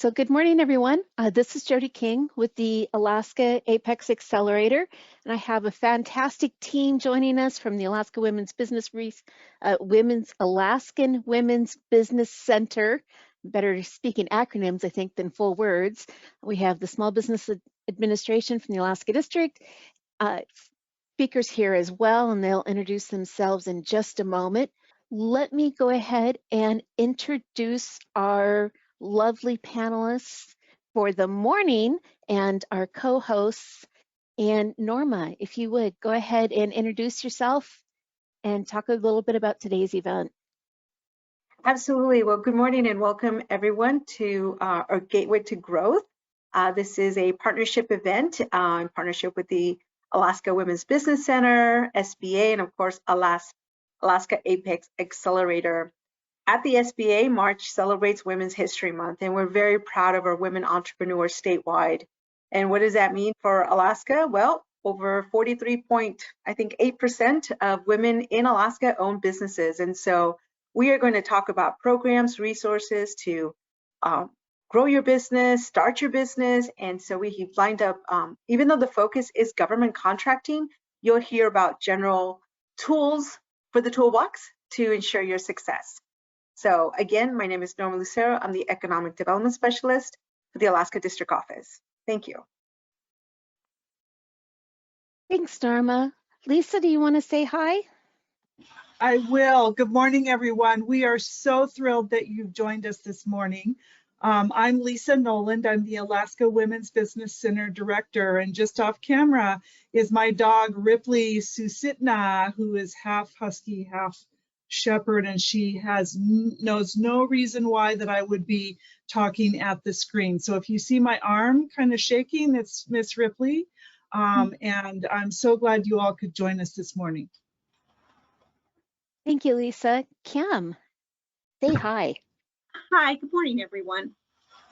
So good morning, everyone. This is Jody King with the Alaska Apex Accelerator, and I have a fantastic team joining us from the Alaska Alaskan Women's Business Center. Better speaking acronyms, I think, than full words. We have the Small Business Administration from the Alaska District, speakers here as well, and they'll introduce themselves in just a moment. Let me go ahead and introduce our lovely panelists for the morning and our co-hosts. And Norma, if you would, go ahead and introduce yourself and talk a little bit about today's event. Absolutely. Well, good morning and welcome everyone to our Gateway to Growth. This is a partnership event in partnership with the Alaska Women's Business Center, SBA, and of course, Alaska Apex Accelerator. At the SBA, March celebrates Women's History Month, and we're very proud of our women entrepreneurs statewide. And what does that mean for Alaska? Well, over 43.8% of women in Alaska own businesses. And so we are going to talk about programs, resources to grow your business, start your business. And so we lined up, even though the focus is government contracting, you'll hear about general tools for the toolbox to ensure your success. So again, my name is Norma Lucero. I'm the Economic Development Specialist for the Alaska District Office. Thank you. Thanks, Norma. Lisa, do you want to say hi? I will. Good morning, everyone. We are so thrilled that you've joined us this morning. I'm Lisa Noland. I'm the Alaska Women's Business Center Director, and just off camera is my dog, Ripley Susitna, who is half husky, half shepherd, and she knows no reason why that I would be talking at the screen. So if you see my arm kind of shaking, it's Miss Ripley, and I'm so glad you all could join us this morning. Thank you, Lisa. Kim, say hi. Hi, good morning, everyone.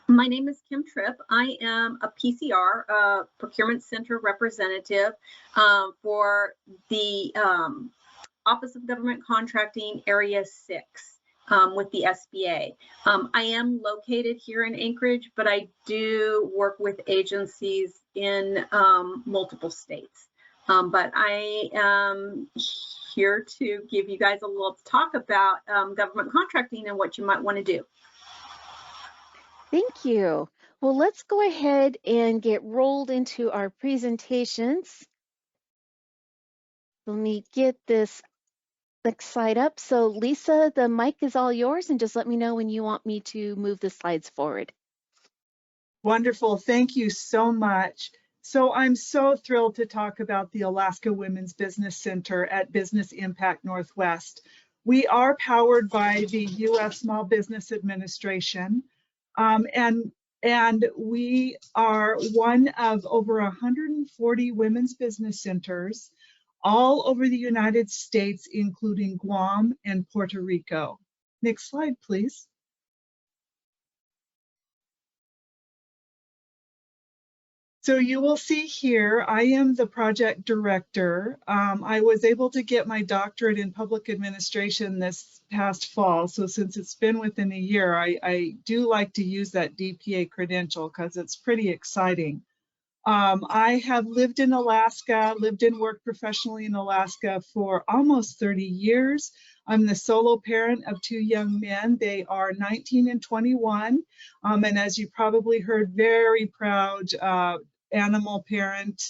My name is Kim Tripp. I am a PCR, Procurement Center representative for the Office of Government Contracting Area 6 with the SBA. I am located here in Anchorage, but I do work with agencies in multiple states. But I am here to give you guys a little talk about government contracting and what you might want to do. Thank you. Well, let's go ahead and get rolled into our presentations. Let me get this next slide up. So Lisa, the mic is all yours, and just let me know when you want me to move the slides forward. Wonderful. Thank you so much. So I'm so thrilled to talk about the Alaska Women's Business Center at Business Impact Northwest. We are powered by the U.S. Small Business Administration, and we are one of over 140 women's business centers all over the United States, including Guam and Puerto Rico. Next slide, please. So you will see here, I am the project director. I was able to get my doctorate in public administration this past fall. So since it's been within a year, I do like to use that DPA credential because it's pretty exciting. I have lived in Alaska, lived and worked professionally in Alaska for almost 30 years. I'm the solo parent of two young men. They are 19 and 21. And as you probably heard, very proud animal parent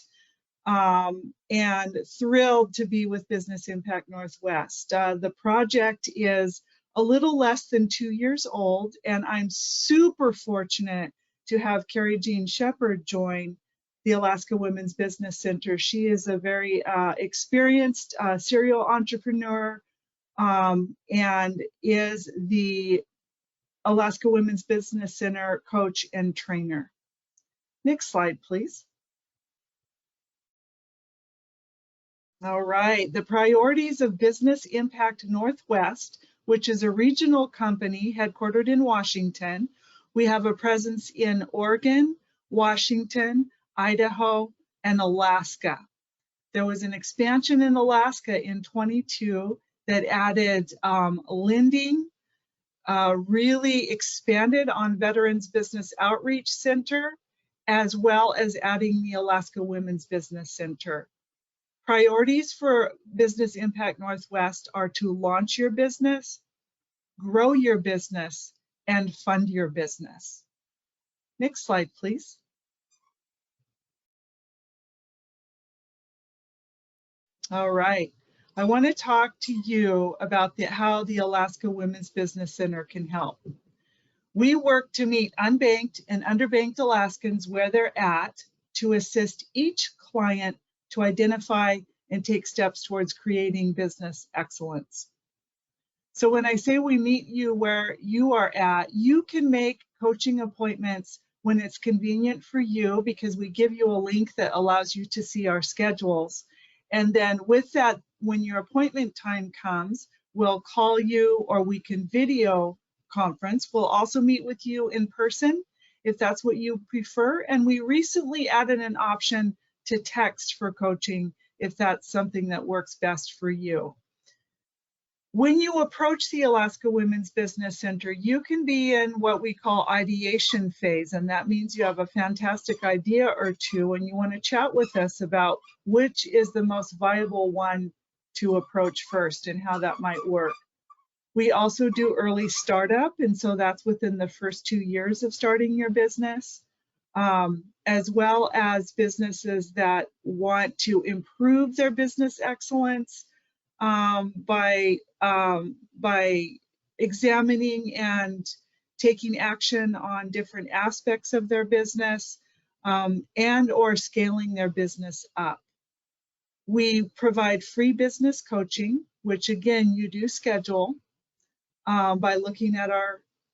and thrilled to be with Business Impact Northwest. The project is a little less than 2 years old, and I'm super fortunate to have Carrie Jean Shepard join the Alaska Women's Business Center. She is a very experienced serial entrepreneur and is the Alaska Women's Business Center coach and trainer. Next slide, please. All right, the priorities of Business Impact Northwest, which is a regional company headquartered in Washington. We have a presence in Oregon, Washington, Idaho, and Alaska. There was an expansion in Alaska in 22 that added Linding, really expanded on Veterans Business Outreach Center, as well as adding the Alaska Women's Business Center. Priorities for Business Impact Northwest are to launch your business, grow your business, and fund your business. Next slide, please. All right. I want to talk to you about how the Alaska Women's Business Center can help. We work to meet unbanked and underbanked Alaskans where they're at to assist each client to identify and take steps towards creating business excellence. So when I say we meet you where you are at, you can make coaching appointments when it's convenient for you, because we give you a link that allows you to see our schedules. And then with that, when your appointment time comes, we'll call you, or we can video conference. We'll also meet with you in person if that's what you prefer. And we recently added an option to text for coaching if that's something that works best for you. When you approach the Alaska Women's Business Center, you can be in what we call ideation phase, and that means you have a fantastic idea or two and you want to chat with us about which is the most viable one to approach first and how that might work. We also do early startup, and so that's within the first 2 years of starting your business, as well as businesses that want to improve their business excellence by examining and taking action on different aspects of their business, and or scaling their business up. We provide free business coaching, which again, you do schedule by looking at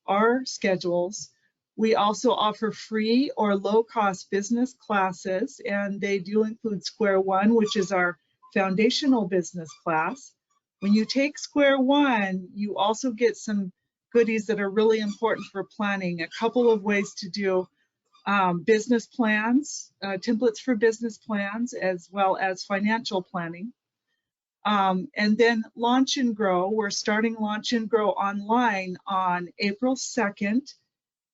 our schedules. We also offer free or low-cost business classes, and they do include Square One, which is our foundational business class. When you take Square One, you also get some goodies that are really important for planning. A couple of ways to do business plans, templates for business plans, as well as financial planning. And then Launch and Grow. We're starting Launch and Grow online on April 2nd.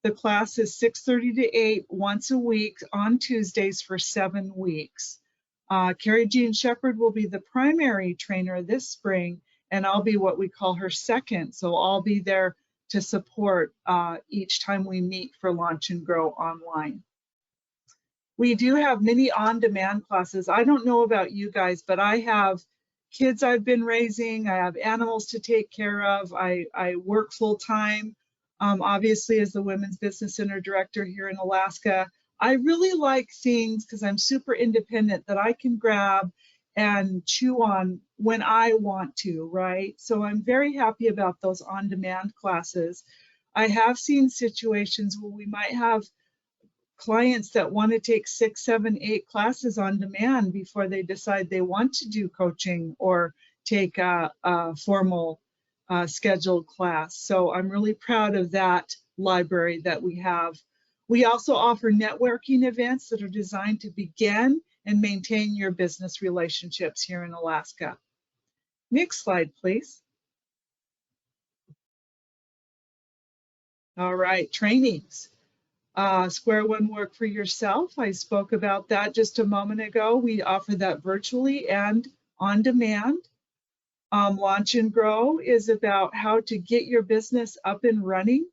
The class is 6:30 to 8 once a week on Tuesdays for 7 weeks. Carrie Jean Shepherd will be the primary trainer this spring, and I'll be what we call her second. So I'll be there to support each time we meet for Launch and Grow online. We do have many on-demand classes. I don't know about you guys, but I have kids I've been raising. I have animals to take care of. I work full-time, obviously, as the Women's Business Center Director here in Alaska. I really like things, because I'm super independent, that I can grab and chew on when I want to, right? So I'm very happy about those on-demand classes. I have seen situations where we might have clients that want to take 6, 7, 8 classes on demand before they decide they want to do coaching or take a formal scheduled class. So I'm really proud of that library that we have. We also offer networking events that are designed to begin and maintain your business relationships here in Alaska. Next slide, please. All right, trainings. Square One Work for Yourself. I spoke about that just a moment ago. We offer that virtually and on demand. Launch and Grow is about how to get your business up and running.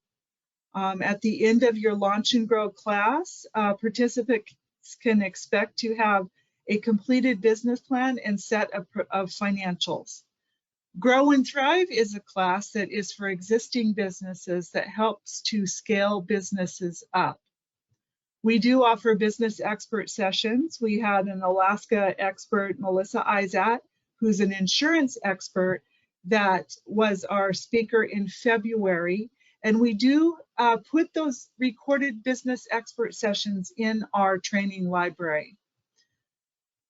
At the end of your Launch and Grow class, participants can expect to have a completed business plan and set of financials. Grow and Thrive is a class that is for existing businesses that helps to scale businesses up. We do offer business expert sessions. We had an Alaska expert, Melissa Izat, who's an insurance expert, that was our speaker in February. And we do put those recorded business expert sessions in our training library.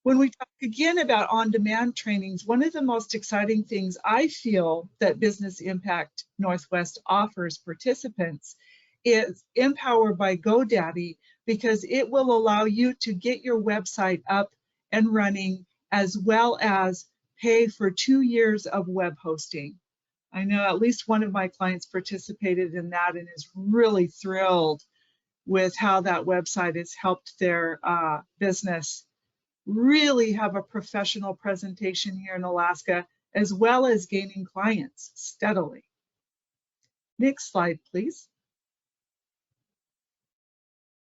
When we talk again about on-demand trainings, one of the most exciting things I feel that Business Impact Northwest offers participants is Empower by GoDaddy, because it will allow you to get your website up and running, as well as pay for 2 years of web hosting. I know at least one of my clients participated in that and is really thrilled with how that website has helped their business really have a professional presentation here in Alaska, as well as gaining clients steadily. Next slide, please.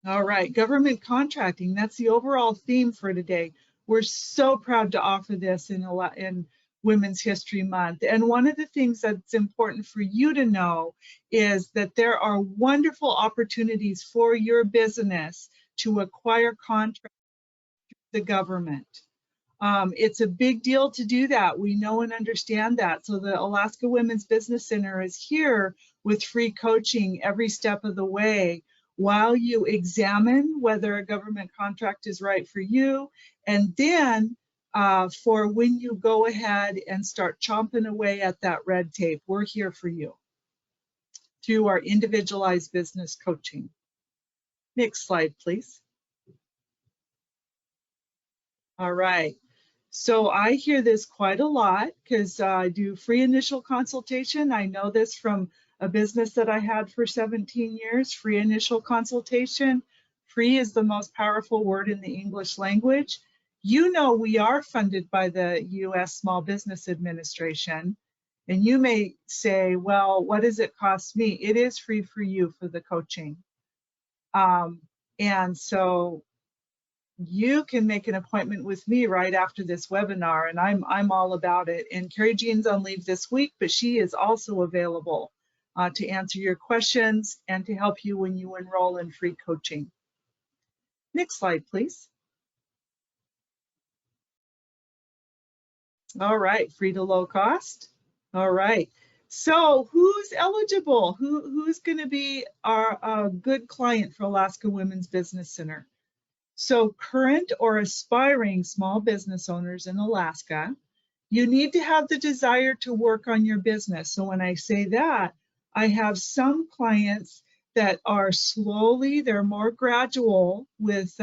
All right, government contracting, that's the overall theme for today. We're so proud to offer this in Women's History Month. And one of the things that's important for you to know is that there are wonderful opportunities for your business to acquire contracts with the government. It's a big deal to do that. We know and understand that. So the Alaska Women's Business Center is here with free coaching every step of the way while you examine whether a government contract is right for you. And then for when you go ahead and start chomping away at that red tape, we're here for you through our individualized business coaching. Next slide, please. All right. So I hear this quite a lot because I do free initial consultation. I know this from a business that I had for 17 years, free initial consultation. Free is the most powerful word in the English language. You know we are funded by the U.S. Small Business Administration. And you may say, well, what does it cost me? It is free for you for the coaching. And so you can make an appointment with me right after this webinar, and I'm all about it. And Carrie Jean's on leave this week, but she is also available to answer your questions and to help you when you enroll in free coaching. Next slide, please. All right, free to low cost. All right. So who's eligible? Who's going to be a good client for Alaska Women's Business Center? So current or aspiring small business owners in Alaska, you need to have the desire to work on your business. So when I say that, I have some clients that are slowly, they're more gradual with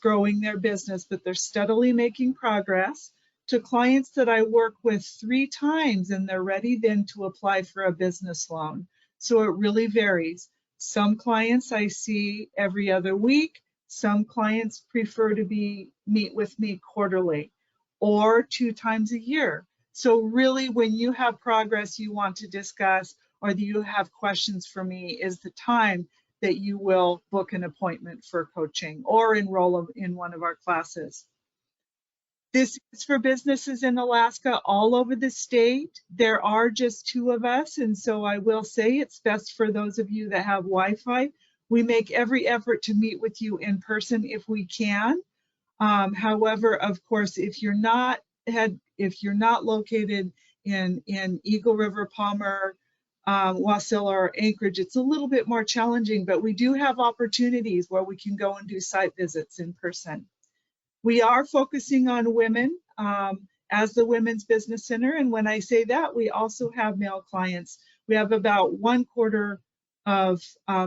growing their business, but they're steadily making progress, to clients that I work with 3 times and they're ready then to apply for a business loan. So it really varies. Some clients I see every other week. Some clients prefer to meet with me quarterly or 2 times a year. So really, when you have progress you want to discuss or you have questions for me is the time that you will book an appointment for coaching or enroll in one of our classes. This is for businesses in Alaska all over the state. There are just 2 of us, and so I will say it's best for those of you that have Wi-Fi. We make every effort to meet with you in person if we can. However, of course, if you're not located in Eagle River, Palmer, Wasilla, or Anchorage, it's a little bit more challenging, but we do have opportunities where we can go and do site visits in person. We are focusing on women as the Women's Business Center, and when I say that, we also have male clients. We have about 1/4 of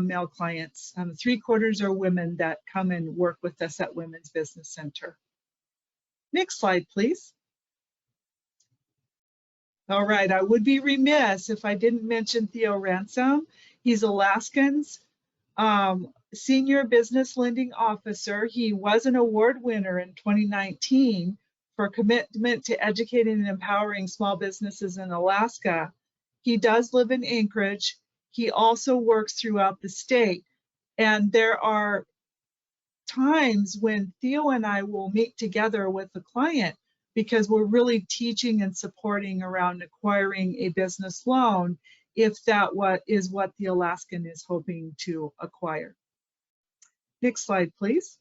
male clients. 3/4 are women that come and work with us at Women's Business Center. Next slide, please. All right, I would be remiss if I didn't mention Theo Ransom. He's Alaskan's Senior Business Lending Officer. He was an award winner in 2019 for commitment to educating and empowering small businesses in Alaska. He does live in Anchorage. He also works throughout the state. And there are times when Theo and I will meet together with the client because we're really teaching and supporting around acquiring a business loan if that is what the Alaskan is hoping to acquire. Next slide, please.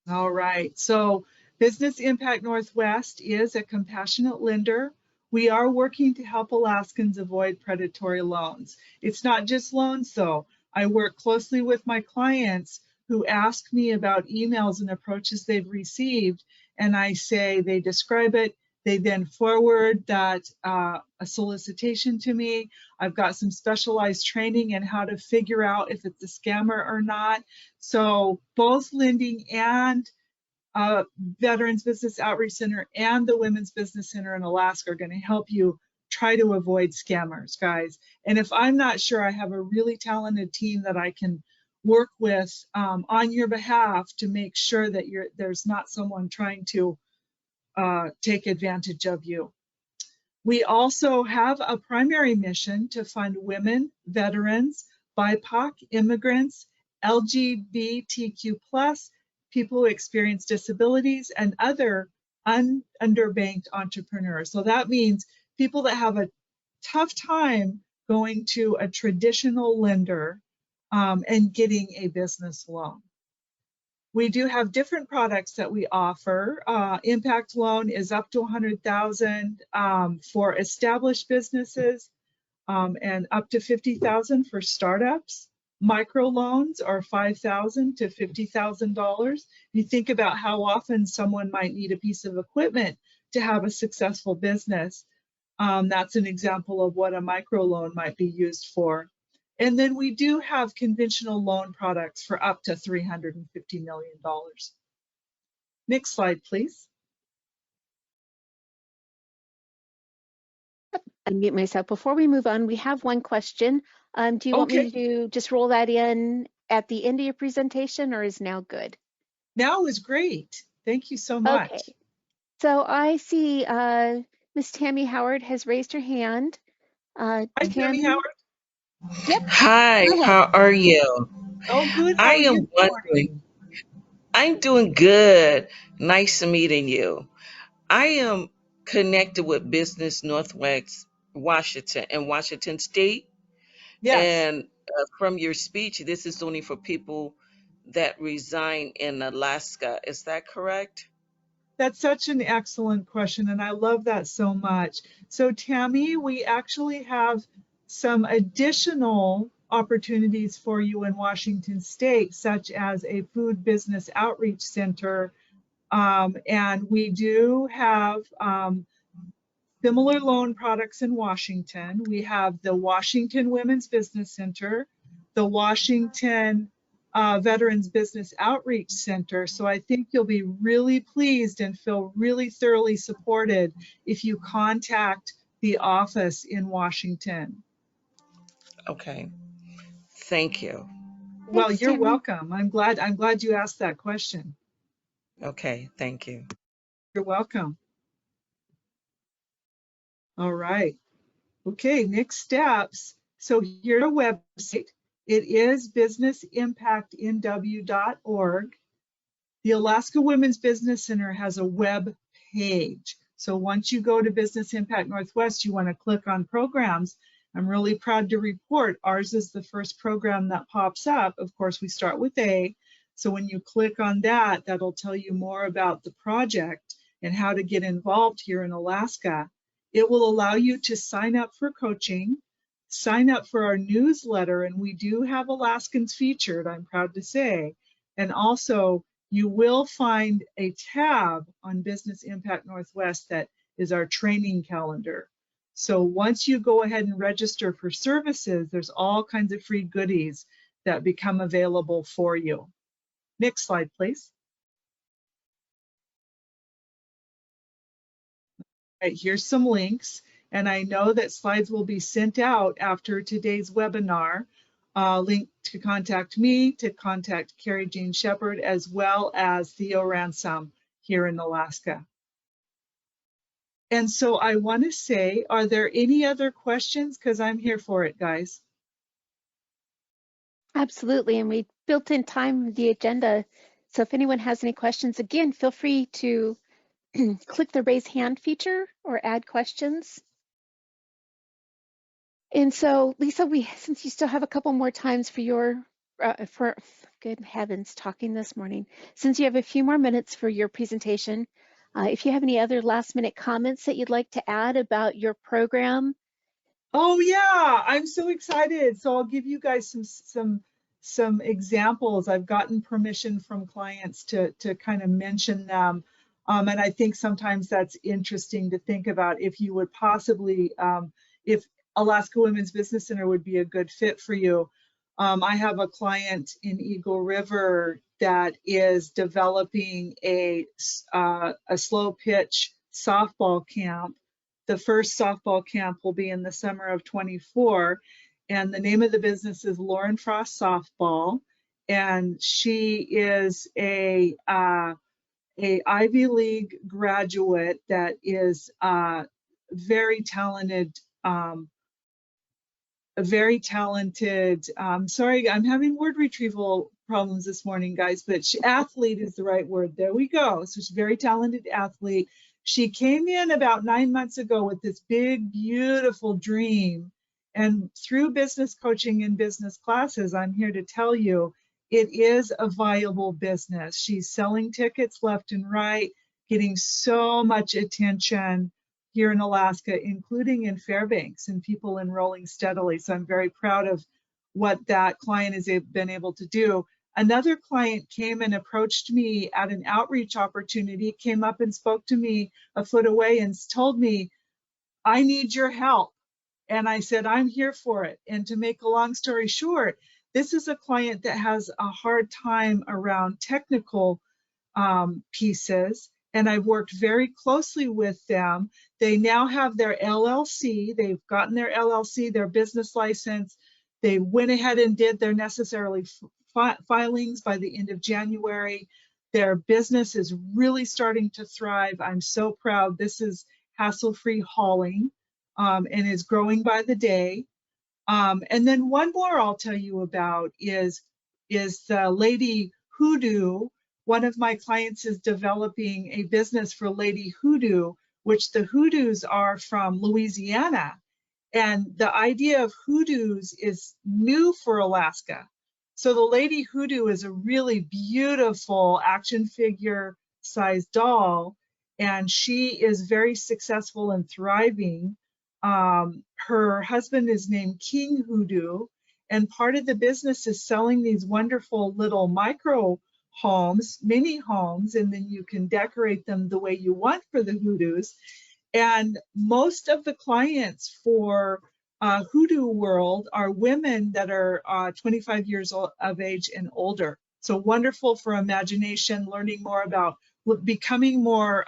All right, so Business Impact Northwest is a compassionate lender. We are working to help Alaskans avoid predatory loans. It's not just loans though. I work closely with my clients who ask me about emails and approaches they've received, and I say, they describe it, they then forward that a solicitation to me. I've got some specialized training in how to figure out if it's a scammer or not. So both lending and Veterans Business Outreach Center and the Women's Business Center in Alaska are going to help you try to avoid scammers, guys. And if I'm not sure, I have a really talented team that I can work with on your behalf to make sure that there's not someone trying to take advantage of you. We also have a primary mission to fund women, veterans, BIPOC, immigrants, LGBTQ+, people who experience disabilities, and other underbanked entrepreneurs. So that means people that have a tough time going to a traditional lender and getting a business loan. We do have different products that we offer. Impact loan is up to $100,000 for established businesses and up to $50,000 for startups. Micro loans are $5,000 to $50,000. You think about how often someone might need a piece of equipment to have a successful business. That's an example of what a micro loan might be used for. And then we do have conventional loan products for up to $350 million. Next slide, please. Unmute myself. Before we move on, we have one question. Do you want me to just roll that in at the end of your presentation, or is now good? Now is great. Thank you so much. Okay. So I see Miss Tammy Howard has raised her hand. Hi, Tammy Howard. Yep. Hi, how are you? Oh, good. How I are you? am wondering, I'm doing good. Nice meeting you. I am connected with Business Northwest Washington in Washington State. Yes. And from your speech, this is only for people that reside in Alaska. Is that correct? That's such an excellent question, and I love that so much. So, Tammy, we actually have some additional opportunities for you in Washington State, such as a food business outreach center. And we do have similar loan products in Washington. We have the Washington Women's Business Center, the Washington Veterans Business Outreach Center. So I think you'll be really pleased and feel really thoroughly supported if you contact the office in Washington. Okay. Thank you. Well, Thanks, you're Tammy. welcome. I'm glad you asked that question. Okay, thank you. You're welcome. All right. Okay, next steps. So here's our website. It is businessimpactnw.org. The Alaska Women's Business Center has a web page. So once you go to Business Impact Northwest, you want to click on programs. I'm really proud to report ours is the first program that pops up. Of course, we start with A. So when you click on that, that'll tell you more about the project and how to get involved here in Alaska. It will allow you to sign up for coaching, sign up for our newsletter, and we do have Alaskans featured, I'm proud to say. And also, you will find a tab on Business Impact Northwest that is our training calendar. So once you go ahead and register for services, there's all kinds of free goodies that become available for you. Next slide, please. All right, here's some links. And I know that slides will be sent out after today's webinar. Link to contact me, to contact Carrie Jean Shepard, as well as Theo Ransom here in Alaska. And so I want to say, are there any other questions? Because I'm here for it, guys. Absolutely. And we built in time the agenda. So if anyone has any questions, again, feel free to click the raise hand feature or add questions. And so, Lisa, since you still have a couple more times for your, for good heavens, talking this morning, since you have a few more minutes for your presentation, if you have any other last minute comments that you'd like to add about your program. Oh yeah, I'm so excited. So I'll give you guys some examples. I've gotten permission from clients to kind of mention them. And I think sometimes that's interesting to think about if you would possibly, if Alaska Women's Business Center would be a good fit for you. I have a client in Eagle River that is developing a slow pitch softball camp. The first softball camp will be in the summer of 24, and the name of the business is Lauren Frost Softball, and she is a Ivy League graduate that is very talented. Sorry, I'm having word retrieval problems this morning, guys, but athlete is the right word. There we go. So she's a very talented athlete. She came in about 9 months ago with this big, beautiful dream. And through business coaching and business classes, I'm here to tell you, it is a viable business. She's selling tickets left and right, getting so much attention here in Alaska, including in Fairbanks, and people enrolling steadily. So I'm very proud of what that client has been able to do. Another client came and approached me at an outreach opportunity, came up and spoke to me a foot away and told me, I need your help. And I said, I'm here for it. And to make a long story short, this is a client that has a hard time around technical pieces, and I've worked very closely with them. They now have their LLC. They've gotten their LLC, their business license. They went ahead and did their necessary filings by the end of January. Their business is really starting to thrive. I'm so proud. This is hassle-free hauling, and is growing by the day. And then one more I'll tell you about is the Lady Hoodoo. One of my clients is developing a business for Lady Hoodoo, which the hoodoos are from Louisiana. And the idea of hoodoos is new for Alaska. So the Lady Hoodoo is a really beautiful action figure sized doll, and she is very successful and thriving. Her husband is named King Hoodoo, and part of the business is selling these wonderful little micro homes, mini homes, and then you can decorate them the way you want for the hoodoos. And most of the clients for Hoodoo World are women that are 25 years of age and older. So wonderful for imagination, learning more about becoming more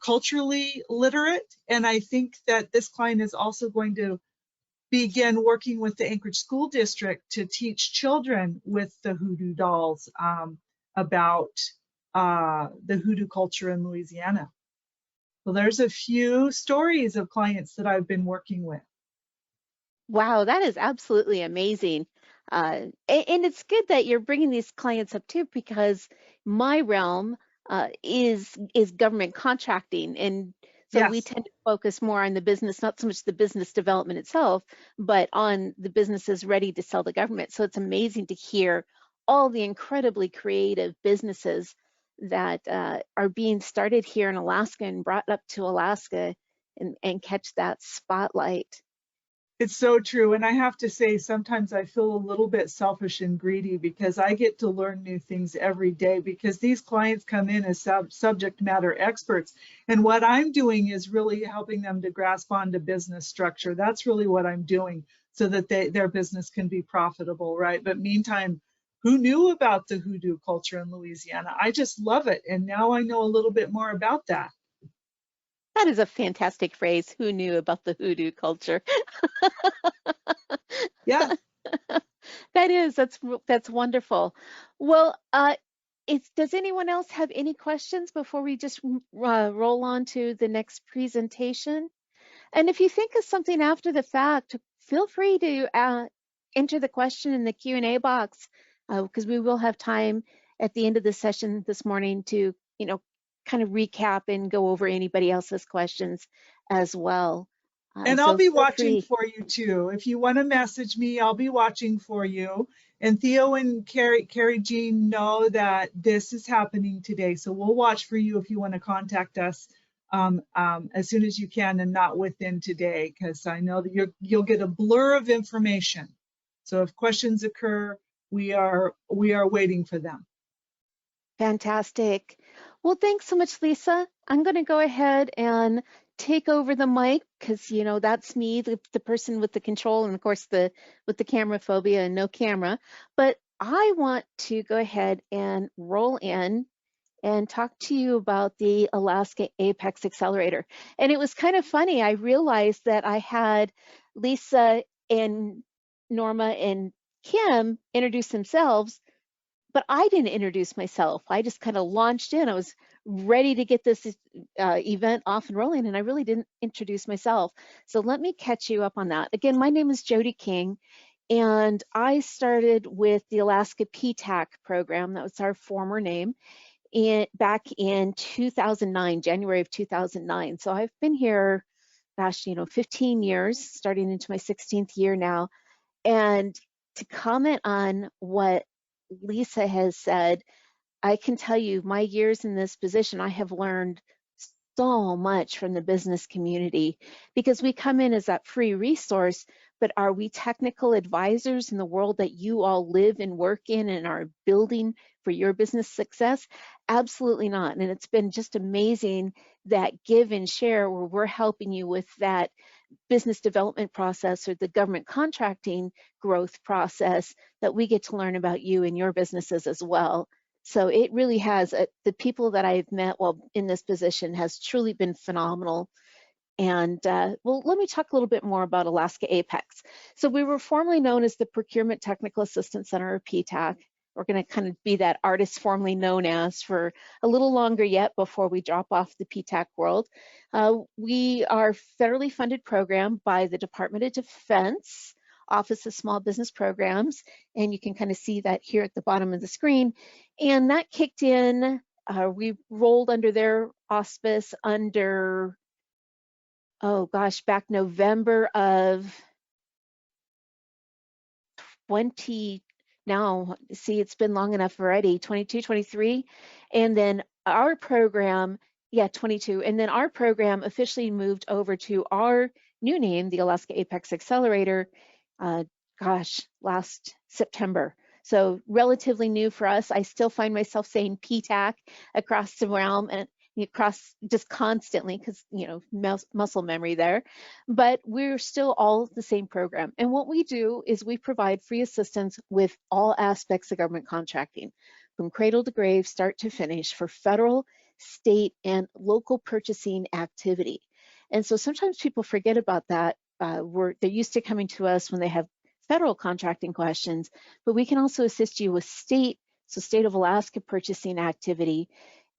culturally literate. And I think that this client is also going to begin working with the Anchorage School District to teach children with the hoodoo dolls about the hoodoo culture in Louisiana. So there's a few stories of clients that I've been working with. Wow, that is absolutely amazing. And it's good that you're bringing these clients up too, because my realm is government contracting, and so we Yes. tend to focus more on the business, not so much the business development itself, but on the businesses ready to sell to government. So it's amazing to hear all the incredibly creative businesses that are being started here in Alaska and brought up to Alaska and catch that spotlight. It's so true. And I have to say, sometimes I feel a little bit selfish and greedy because I get to learn new things every day, because these clients come in as subject matter experts. And what I'm doing is really helping them to grasp onto business structure. That's really what I'm doing, so that their business can be profitable, right? But meantime, who knew about the hoodoo culture in Louisiana? I just love it. And now I know a little bit more about that. That is a fantastic phrase. Who knew about the hoodoo culture? Yeah. That's wonderful. Well, does anyone else have any questions before we just roll on to the next presentation? And if you think of something after the fact, feel free to enter the question in the Q&A box, because we will have time at the end of the session this morning to, kind of recap and go over anybody else's questions as well. And so I'll be feel watching free. for you too. If you want to message me, I'll be watching for you. And Theo and Carrie Jean know that this is happening today. So we'll watch for you if you want to contact us as soon as you can, and not within today, because I know that you'll get a blur of information. So if questions occur, we are waiting for them. Fantastic. Well, thanks so much, Lisa. I'm going to go ahead and take over the mic, because that's me, the person with the control, and of course with the camera phobia and no camera. But I want to go ahead and roll in and talk to you about the Alaska Apex Accelerator. And it was kind of funny. I realized that I had Lisa and Norma and Kim introduce themselves, but I didn't introduce myself. I just kind of launched in. I was ready to get this event off and rolling, and I really didn't introduce myself. So let me catch you up on that. Again, my name is Jody King, and I started with the Alaska PTAC program. That was our former name. Back in 2009, January of 2009. So I've been here, gosh, 15 years, starting into my 16th year now. And to comment on what Lisa has said, I can tell you my years in this position, I have learned so much from the business community because we come in as that free resource, but are we technical advisors in the world that you all live and work in and are building for your business success? Absolutely not. And it's been just amazing that give and share where we're helping you with that business development process or the government contracting growth process that we get to learn about you and your businesses as well. So it really has, the people that I've met while in this position has truly been phenomenal. And well, let me talk a little bit more about Alaska Apex. So we were formerly known as the Procurement Technical Assistance Center, or PTAC. We're going to kind of be that artist formerly known as for a little longer yet before we drop off the PTAC world. We are a federally funded program by the Department of Defense, Office of Small Business Programs, and you can kind of see that here at the bottom of the screen. And that kicked in, we rolled under their auspice under, oh gosh, back November of 20, now, see, it's been long enough already, 22, 23. And then our program, yeah, 22. And then our program officially moved over to our new name, the Alaska Apex Accelerator, gosh, last September. So relatively new for us. I still find myself saying PTAC across the realm and across just constantly because, muscle memory there. But we're still all the same program. And what we do is we provide free assistance with all aspects of government contracting, from cradle to grave, start to finish, for federal, state, and local purchasing activity. And so sometimes people forget about that. They're used to coming to us when they have federal contracting questions, but we can also assist you with state of Alaska purchasing activity.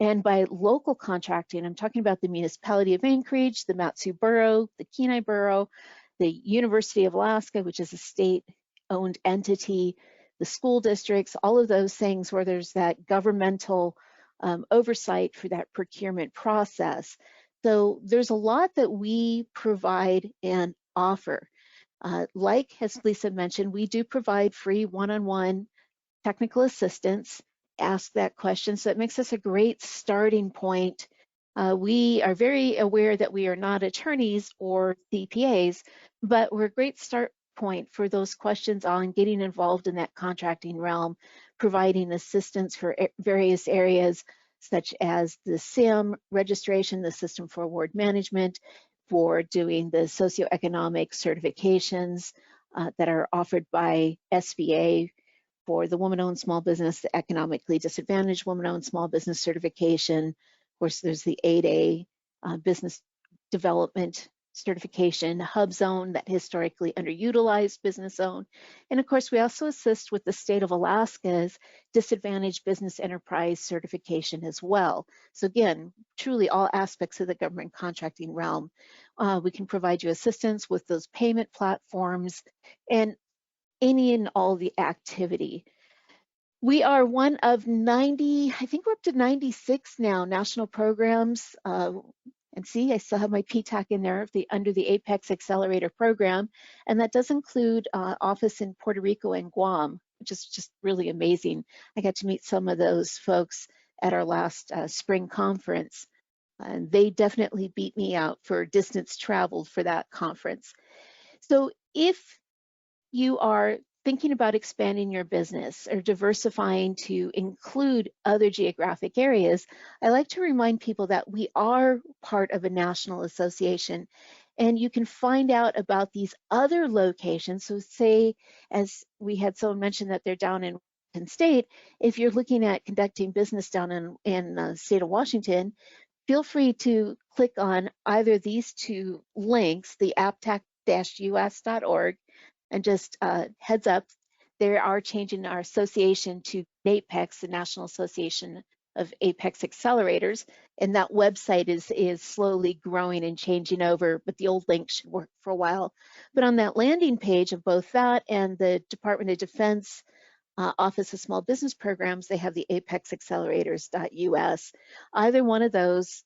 And by local contracting, I'm talking about the Municipality of Anchorage, the Mat-Su Borough, the Kenai Borough, the University of Alaska, which is a state-owned entity, the school districts, all of those things where there's that governmental oversight for that procurement process. So there's a lot that we provide and offer. Like as Lisa mentioned, we do provide free one-on-one technical assistance, ask that question. So it makes us a great starting point. We are very aware that we are not attorneys or CPAs, but we're a great start point for those questions on getting involved in that contracting realm, providing assistance for various areas such as the SIM registration, the System for Award Management, for doing the socioeconomic certifications that are offered by SBA, for the woman-owned small business, the economically disadvantaged woman-owned small business certification. Of course, there's the 8A business development certification, hub zone, that historically underutilized business zone. And of course, we also assist with the state of Alaska's disadvantaged business enterprise certification as well. So again, truly all aspects of the government contracting realm. We can provide you assistance with those payment platforms and any and all the activity. We are one of 90, I think we're up to 96 now, national programs. And see, I still have my PTAC in there under the Apex Accelerator program. And that does include office in Puerto Rico and Guam, which is just really amazing. I got to meet some of those folks at our last spring conference. And they definitely beat me out for distance traveled for that conference. So if you are thinking about expanding your business or diversifying to include other geographic areas, I like to remind people that we are part of a national association, and you can find out about these other locations. So say, as we had someone mention that they're down in Washington State, if you're looking at conducting business down in the state of Washington, feel free to click on either these two links, the aptac-us.org, and just heads up, they are changing our association to NAPEX, the National Association of Apex Accelerators, and that website is slowly growing and changing over, but the old link should work for a while. But on that landing page of both that and the Department of Defense Office of Small Business Programs, they have the apexaccelerators.us. Either one of those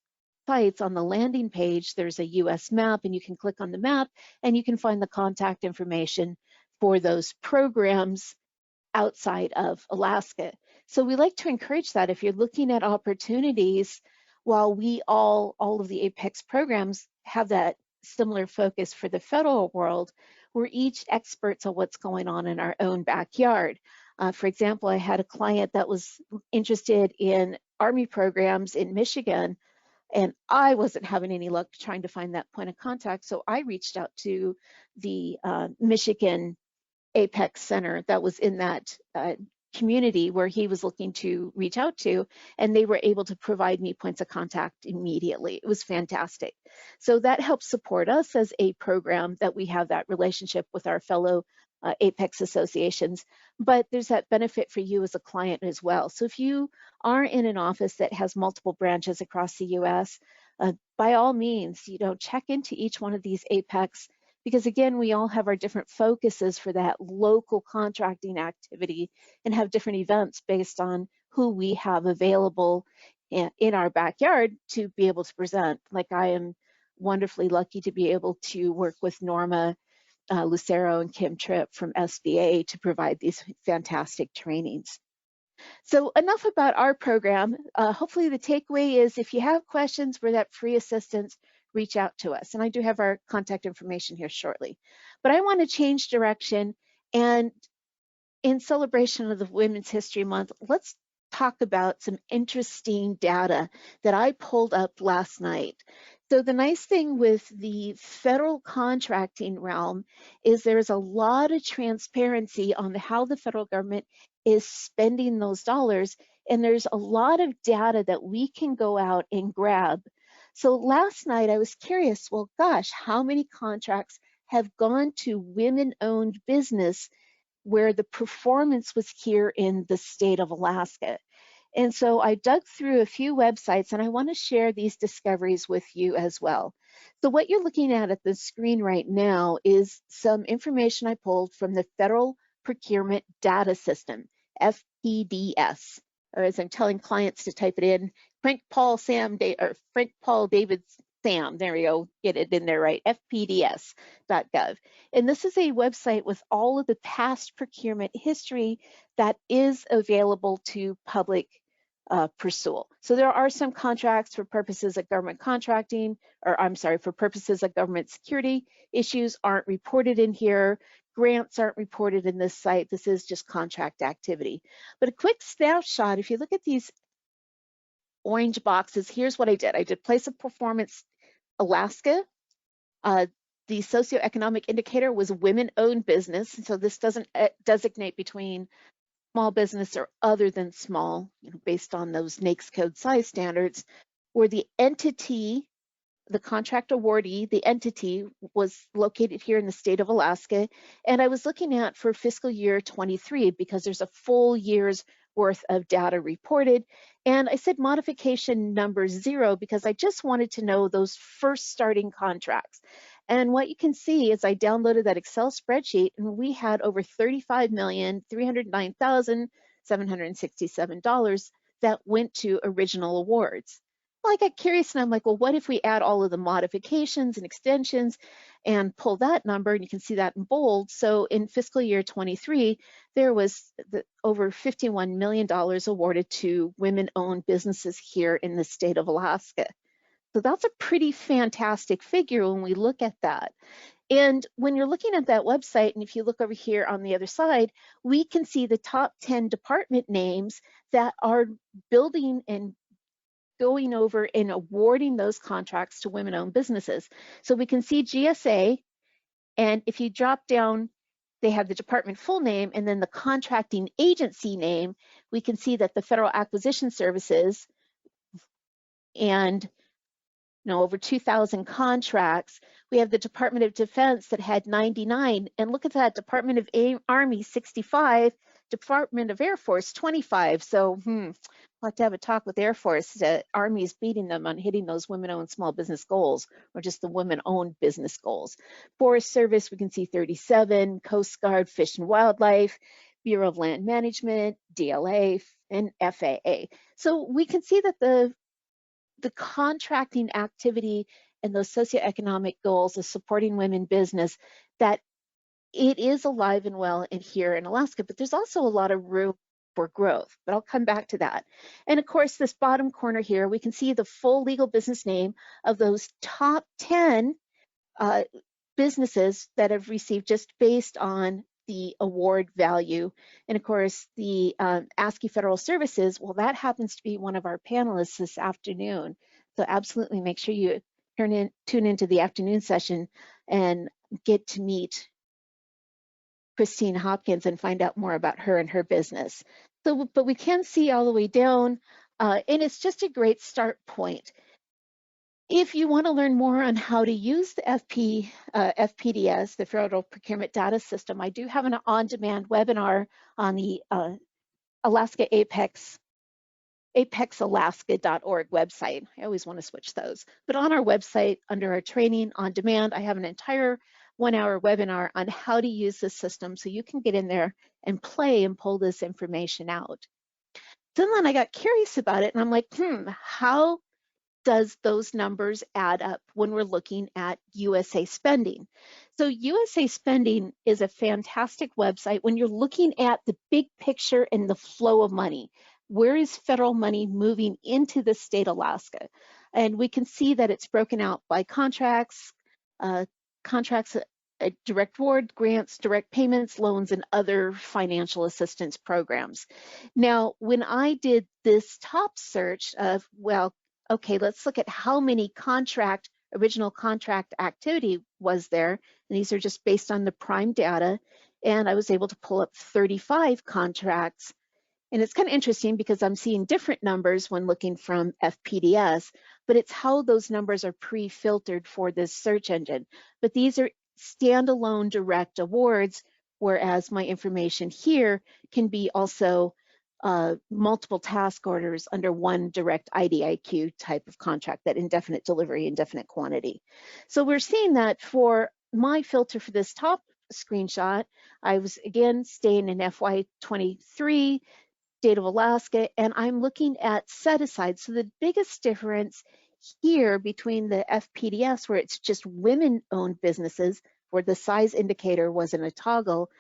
sites, on the landing page, there's a US map, and you can click on the map and you can find the contact information for those programs outside of Alaska. So we like to encourage that if you're looking at opportunities, while we all of the APEX programs have that similar focus for the federal world, we're each experts on what's going on in our own backyard. For example, I had a client that was interested in Army programs in Michigan, and I wasn't having any luck trying to find that point of contact. So I reached out to the Michigan Apex Center that was in that community where he was looking to reach out to, and they were able to provide me points of contact immediately. It was fantastic. So that helps support us as a program that we have that relationship with our fellow Apex associations, but there's that benefit for you as a client as well. So if you are in an office that has multiple branches across the US, by all means, check into each one of these Apex, because again, we all have our different focuses for that local contracting activity and have different events based on who we have available in our backyard to be able to present. Like, I am wonderfully lucky to be able to work with Norma Lucero and Kim Tripp from SBA to provide these fantastic trainings. So enough about our program. Hopefully the takeaway is, if you have questions for that free assistance, reach out to us. And I do have our contact information here shortly. But I want to change direction, and in celebration of the Women's History Month, let's talk about some interesting data that I pulled up last night. So the nice thing with the federal contracting realm is there's a lot of transparency on how the federal government is spending those dollars, and there's a lot of data that we can go out and grab. So last night I was curious, well, gosh, how many contracts have gone to women-owned business where the performance was here in the state of Alaska? And so I dug through a few websites, and I want to share these discoveries with you as well. So what you're looking at the screen right now is some information I pulled from the Federal Procurement Data System, FPDS, or as I'm telling clients to type it in, Frank Paul David Sam, there we go, get it in there right, fpds.gov. And this is a website with all of the past procurement history that is available to public pursual. So there are some contracts for purposes of government contracting, or I'm sorry, for purposes of government security issues aren't reported in here. Grants aren't reported in this site. This is just contract activity. But a quick snapshot, if you look at these orange boxes, here's what I did. I did place of performance Alaska. The socioeconomic indicator was women-owned business. And so this doesn't designate between small business or other than small, based on those NAICS code size standards, where the entity, the contract awardee, the entity was located here in the state of Alaska. And I was looking at for fiscal year 23, because there's a full year's worth of data reported. And I said modification number 0 because I just wanted to know those first starting contracts. And what you can see is I downloaded that Excel spreadsheet, and we had over $35,309,767 that went to original awards. Well, I got curious, and I'm like, well, what if we add all of the modifications and extensions and pull that number? And you can see that in bold. So in fiscal year 23, there was over $51 million awarded to women-owned businesses here in the state of Alaska. So that's a pretty fantastic figure when we look at that. And when you're looking at that website, and if you look over here on the other side, we can see the top 10 department names that are building and going over and awarding those contracts to women-owned businesses. So we can see GSA, and if you drop down they have the department full name and then the contracting agency name, we can see that the Federal Acquisition Services and over 2,000 contracts. We have the Department of Defense that had 99, and look at that, Department of Army 65, Department of Air Force 25. So I'll have to have a talk with Air Force. The Army is beating them on hitting those women-owned small business goals, or just the women-owned business goals. Forest Service, we can see 37, Coast Guard, Fish and Wildlife, Bureau of Land Management, DLA, and FAA. So we can see that the contracting activity and those socioeconomic goals of supporting women business, that it is alive and well in here in Alaska, but there's also a lot of room for growth, but I'll come back to that. And of course, this bottom corner here, we can see the full legal business name of those top 10 businesses that have received just based on the award value. And of course, the ASCII Federal Services, well, that happens to be one of our panelists this afternoon. So absolutely make sure you tune into the afternoon session and get to meet Christine Hopkins and find out more about her and her business. So, but we can see all the way down, and it's just a great start point. If you want to learn more on how to use the FPDS, the Federal Procurement Data System, I do have an on-demand webinar on the Alaska apexalaska.org website. I always want to switch those. But on our website, under our training on demand, I have an entire 1-hour webinar on how to use this system so you can get in there and play and pull this information out. So then I got curious about it and I'm like, how does those numbers add up when we're looking at USA Spending? So USA Spending is a fantastic website when you're looking at the big picture and the flow of money. Where is federal money moving into the state of Alaska? And we can see that it's broken out by contracts, direct award, grants, direct payments, loans, and other financial assistance programs. Now, when I did this top search of, well, okay, let's look at how many original contract activity was there. And these are just based on the prime data. And I was able to pull up 35 contracts. And it's kind of interesting because I'm seeing different numbers when looking from FPDS, but it's how those numbers are pre-filtered for this search engine. But these are standalone direct awards, whereas my information here can be also multiple task orders under one direct IDIQ type of contract, that indefinite delivery, indefinite quantity. So we're seeing that for my filter for this top screenshot, I was again staying in FY23, state of Alaska, and I'm looking at set aside. So the biggest difference here between the FPDS, where it's just women-owned businesses, where the size indicator wasn't a toggle,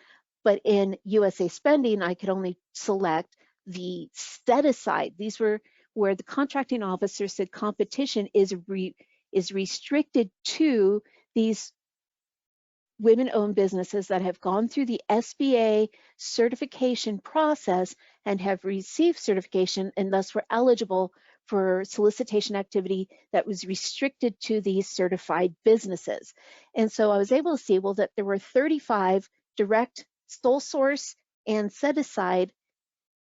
but in USA Spending, I could only select the set aside. These were where the contracting officer said competition is restricted to these women-owned businesses that have gone through the SBA certification process and have received certification and thus were eligible for solicitation activity that was restricted to these certified businesses. And so I was able to see, well, that there were 35 direct sole source and set aside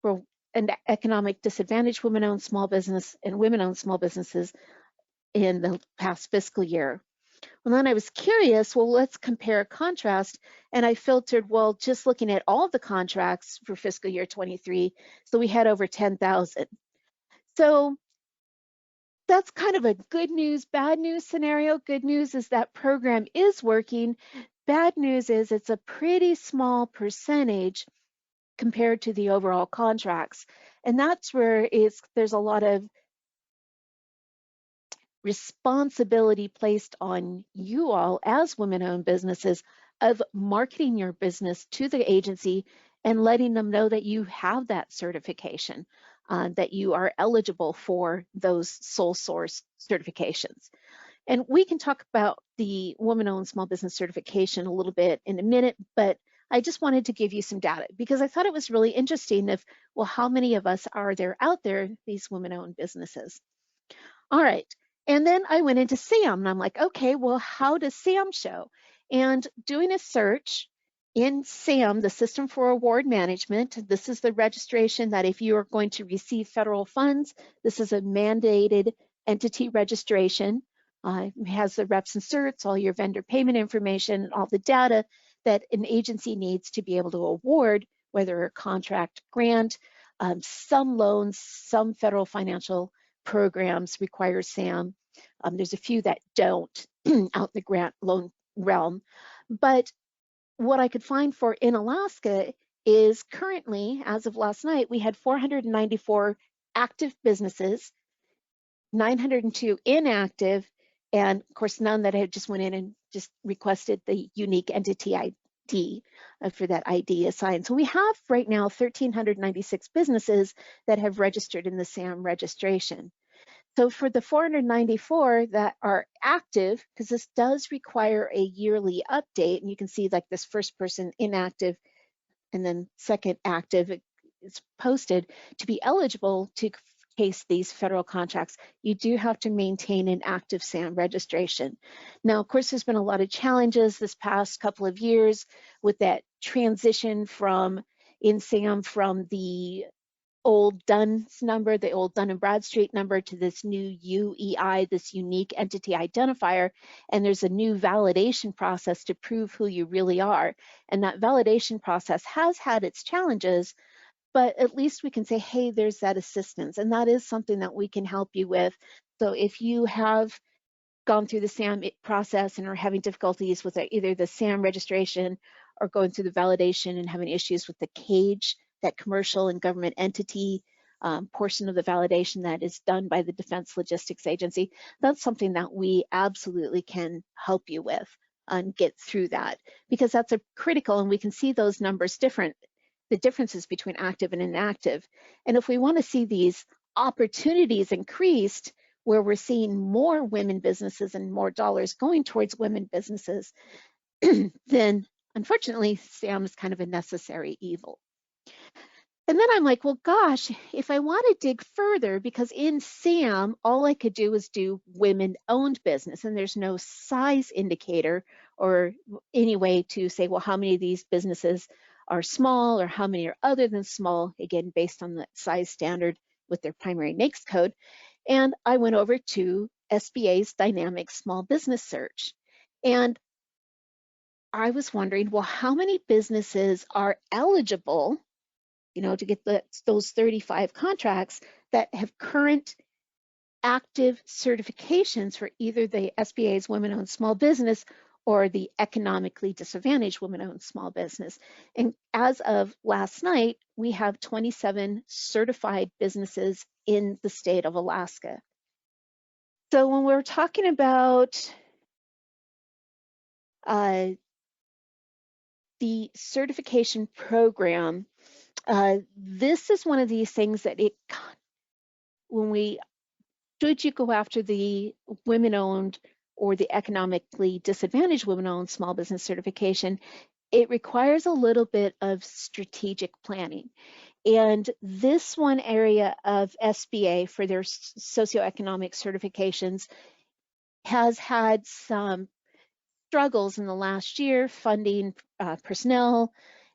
for an economic disadvantaged women-owned small business and women-owned small businesses in the past fiscal year. Well, then I was curious, well, let's compare contrast. And I filtered, well, just looking at all of the contracts for fiscal year 23. So we had over 10,000. So that's kind of a good news, bad news scenario. Good news is that program is working. Bad news is it's a pretty small percentage compared to the overall contracts. And that's where there's a lot of responsibility placed on you all as women-owned businesses of marketing your business to the agency and letting them know that you have that certification, that you are eligible for those sole source certifications. And we can talk about the woman-owned small business certification a little bit in a minute, but I just wanted to give you some data because I thought it was really interesting of, well, how many of us are there out there, these women-owned businesses? All right. And then I went into SAM and I'm like, okay, well, how does SAM show? And doing a search, in SAM, the System for Award Management, this is the registration that if you are going to receive federal funds, this is a mandated entity registration. It has the reps and certs, all your vendor payment information, all the data that an agency needs to be able to award, whether a contract grant, some loans, some federal financial programs require SAM. There's a few that don't out in the grant loan realm. But what I could find for in Alaska is currently, as of last night, we had 494 active businesses, 902 inactive, and of course, none that had just went in and just requested the unique entity ID for that ID assigned. So we have right now 1,396 businesses that have registered in the SAM registration. So for the 494 that are active, because this does require a yearly update, and you can see like this first person inactive and then second active, it's posted to be eligible to case these federal contracts, you do have to maintain an active SAM registration. Now, of course, there's been a lot of challenges this past couple of years with that transition from in SAM from the old DUNS number, the old Dun and Bradstreet number, to this new UEI, this unique entity identifier. And there's a new validation process to prove who you really are. And that validation process has had its challenges, but at least we can say, hey, there's that assistance. And that is something that we can help you with. So if you have gone through the SAM process and are having difficulties with either the SAM registration or going through the validation and having issues with the CAGE, that commercial and government entity portion of the validation that is done by the Defense Logistics Agency, that's something that we absolutely can help you with and get through that, because that's a critical, and we can see those numbers different, the differences between active and inactive. And if we want to see these opportunities increased, where we're seeing more women businesses and more dollars going towards women businesses, then unfortunately, SAM is kind of a necessary evil. And then I'm like, well, gosh, if I want to dig further, because in SAM, all I could do was do women-owned business, and there's no size indicator or any way to say, well, how many of these businesses are small or how many are other than small, again, based on the size standard with their primary NAICS code. And I went over to SBA's Dynamic Small Business Search. And I was wondering, well, how many businesses are eligible, to get those 35 contracts that have current active certifications for either the SBA's Women-Owned Small Business or the Economically Disadvantaged Women-Owned Small Business. And as of last night, we have 27 certified businesses in the state of Alaska. So when we're talking about the certification program, this is one of these things that should you go after the women-owned or the economically disadvantaged women-owned small business certification, it requires a little bit of strategic planning. And this one area of SBA for their socioeconomic certifications has had some struggles in the last year, funding personnel,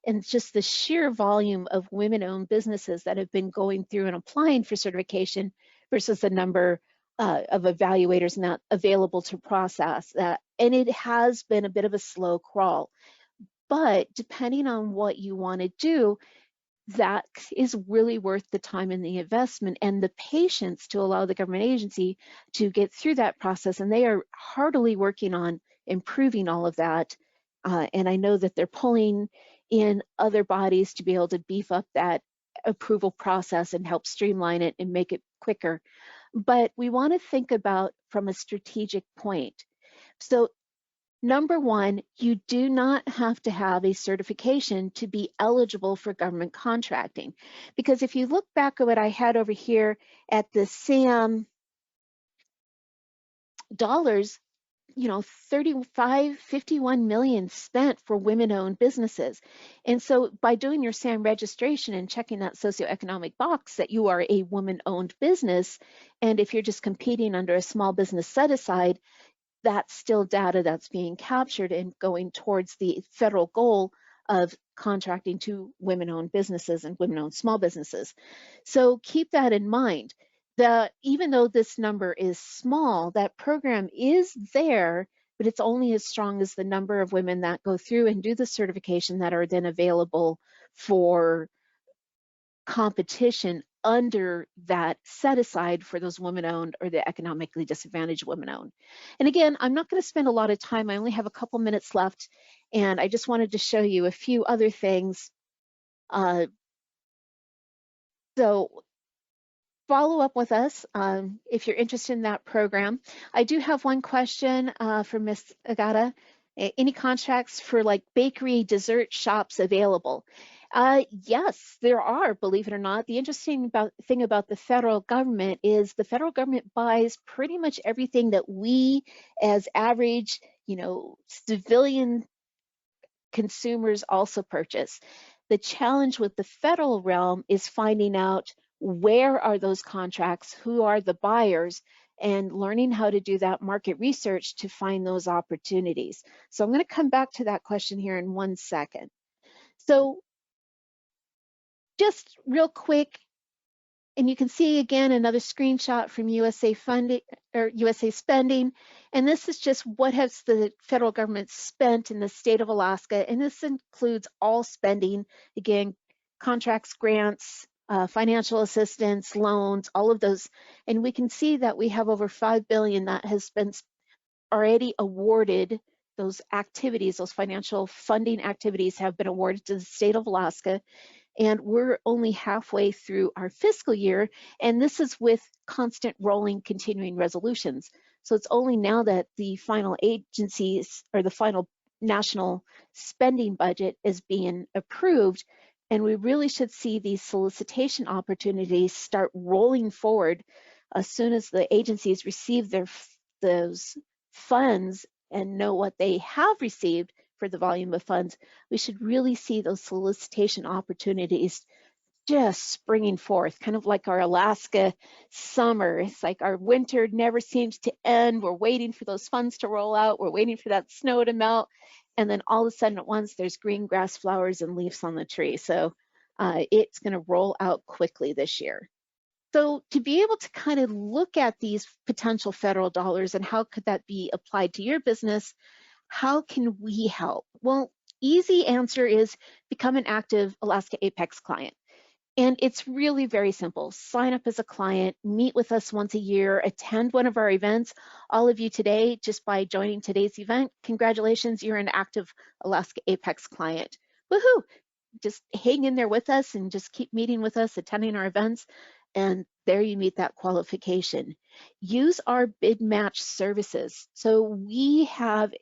and just the sheer volume of women-owned businesses that have been going through and applying for certification versus the number of evaluators not available to process that. And it has been a bit of a slow crawl. But depending on what you want to do, that is really worth the time and the investment and the patience to allow the government agency to get through that process. And they are heartily working on improving all of that. And I know that they're pulling in other bodies to be able to beef up that approval process and help streamline it and make it quicker. But we want to think about from a strategic point. So number one, you do not have to have a certification to be eligible for government contracting. Because if you look back at what I had over here at the SAM dollars, 51 million spent for women-owned businesses. And so by doing your SAM registration and checking that socioeconomic box that you are a woman-owned business, and if you're just competing under a small business set-aside, that's still data that's being captured and going towards the federal goal of contracting to women-owned businesses and women-owned small businesses. So keep that in mind. Even though this number is small, that program is there, but it's only as strong as the number of women that go through and do the certification that are then available for competition under that set aside for those women-owned or the economically disadvantaged women-owned. And again, I'm not going to spend a lot of time. I only have a couple minutes left, and I just wanted to show you a few other things. So follow up with us if you're interested in that program. I do have one question for Ms. Agata. Any contracts for like bakery dessert shops available? Yes, there are, believe it or not. The interesting thing about the federal government is the federal government buys pretty much everything that we as average, civilian consumers also purchase. The challenge with the federal realm is finding out where are those contracts, who are the buyers, and learning how to do that market research to find those opportunities. So I'm going to come back to that question here in 1 second. So just real quick, and you can see again another screenshot from USA funding or USA spending. And this is just what has the federal government spent in the state of Alaska. And this includes all spending, again, contracts, grants, financial assistance, loans, all of those. And we can see that we have over $5 billion that has been already awarded. Those activities, those financial funding activities have been awarded to the state of Alaska. And we're only halfway through our fiscal year, and this is with constant rolling continuing resolutions. So it's only now that the final agencies or the final national spending budget is being approved, and we really should see these solicitation opportunities start rolling forward as soon as the agencies receive those funds and know what they have received for the volume of funds. We should really see those solicitation opportunities just springing forth, kind of like our Alaska summer. It's like our winter never seems to end. We're waiting for those funds to roll out. We're waiting for that snow to melt. And then all of a sudden at once, there's green grass, flowers, and leaves on the tree. So it's going to roll out quickly this year. So to be able to kind of look at these potential federal dollars and how could that be applied to your business, how can we help? Well, easy answer is become an active Alaska Apex client. And it's really very simple. Sign up as a client, meet with us once a year, attend one of our events. All of you today, just by joining today's event, congratulations, you're an active Alaska Apex client. Woohoo! Just hang in there with us and just keep meeting with us, attending our events, and there you meet that qualification. Use our bid match services. So we have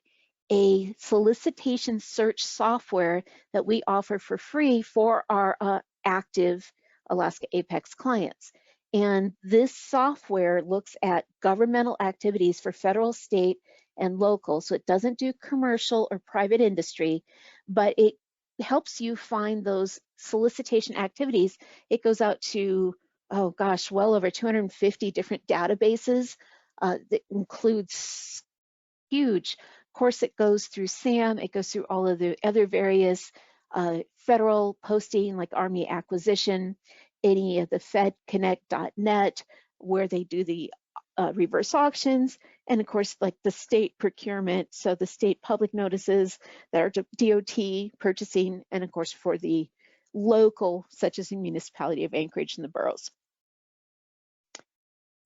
a solicitation search software that we offer for free for our active Alaska Apex clients. And this software looks at governmental activities for federal, state, and local. So it doesn't do commercial or private industry, but it helps you find those solicitation activities. It goes out to, oh gosh, well over 250 different databases that includes huge. Of course, it goes through SAM, it goes through all of the other various federal posting like Army acquisition, any of the fedconnect.net where they do the reverse auctions, and of course like the state procurement, so the state public notices that are DOT purchasing, and of course for the local, such as the municipality of Anchorage and the boroughs.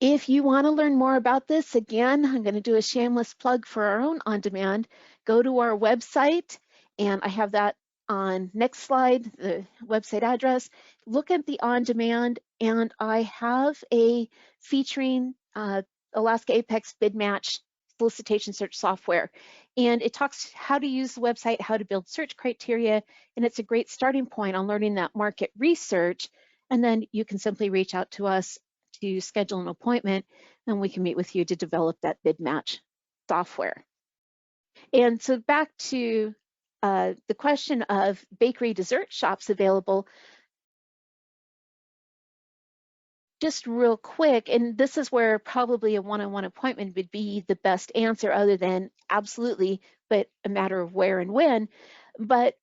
If you want to learn more about this, again, I'm going to do a shameless plug for our own on-demand. Go to our website, and I have that on next slide, the website address. Look at the on-demand, and I have a featuring Alaska Apex Bid Match solicitation search software. And it talks how to use the website, how to build search criteria, and it's a great starting point on learning that market research. And then you can simply reach out to us to schedule an appointment, and we can meet with you to develop that bid match software. And so back to the question of bakery dessert shops available, just real quick, and this is where probably a one-on-one appointment would be the best answer, other than absolutely, but a matter of where and when. But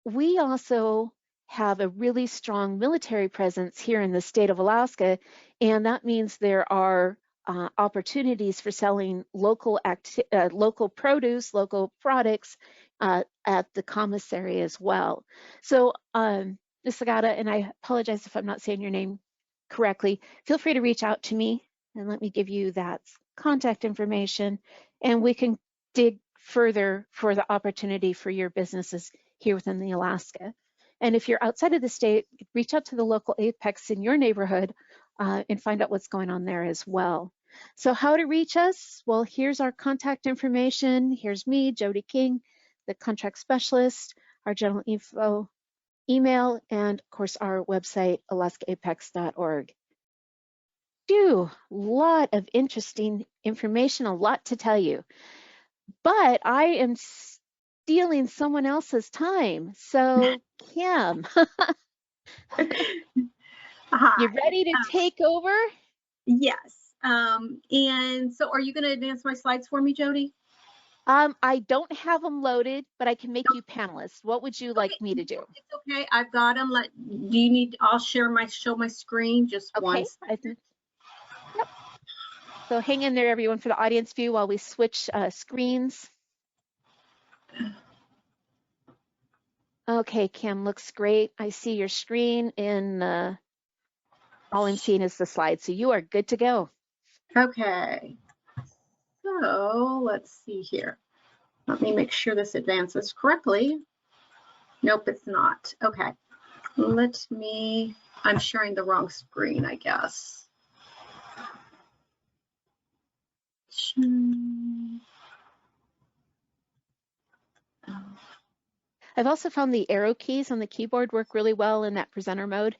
we also have a really strong military presence here in the state of Alaska, and that means there are opportunities for selling local produce, local products at the commissary as well. So, Ms. Sagata, and I apologize if I'm not saying your name correctly, feel free to reach out to me and let me give you that contact information, and we can dig further for the opportunity for your businesses here within the Alaska. And if you're outside of the state, reach out to the local Apex in your neighborhood and find out what's going on there as well. So how to reach us? Well, here's our contact information. Here's me, Jody King, the contract specialist, our general info email, and of course our website, alaskaapex.org. A lot of interesting information, a lot to tell you. But I am stealing someone else's time. So Kim, Hi. you ready to take over? Yes. And so are you going to advance my slides for me, Jody? I don't have them loaded, but I can make you panelists. What would you like me to do? It's okay. I've got them. Do you need, I'll show my screen just Okay. once. Yep. So hang in there, everyone, for the audience view while we switch screens. Okay, Kim, looks great. I see your screen and all I'm seeing is the slide. So you are good to go. Okay. So let's see here. Let me make sure this advances correctly. Nope, it's not. Okay. I'm sharing the wrong screen, I guess. I've also found the arrow keys on the keyboard work really well in that presenter mode.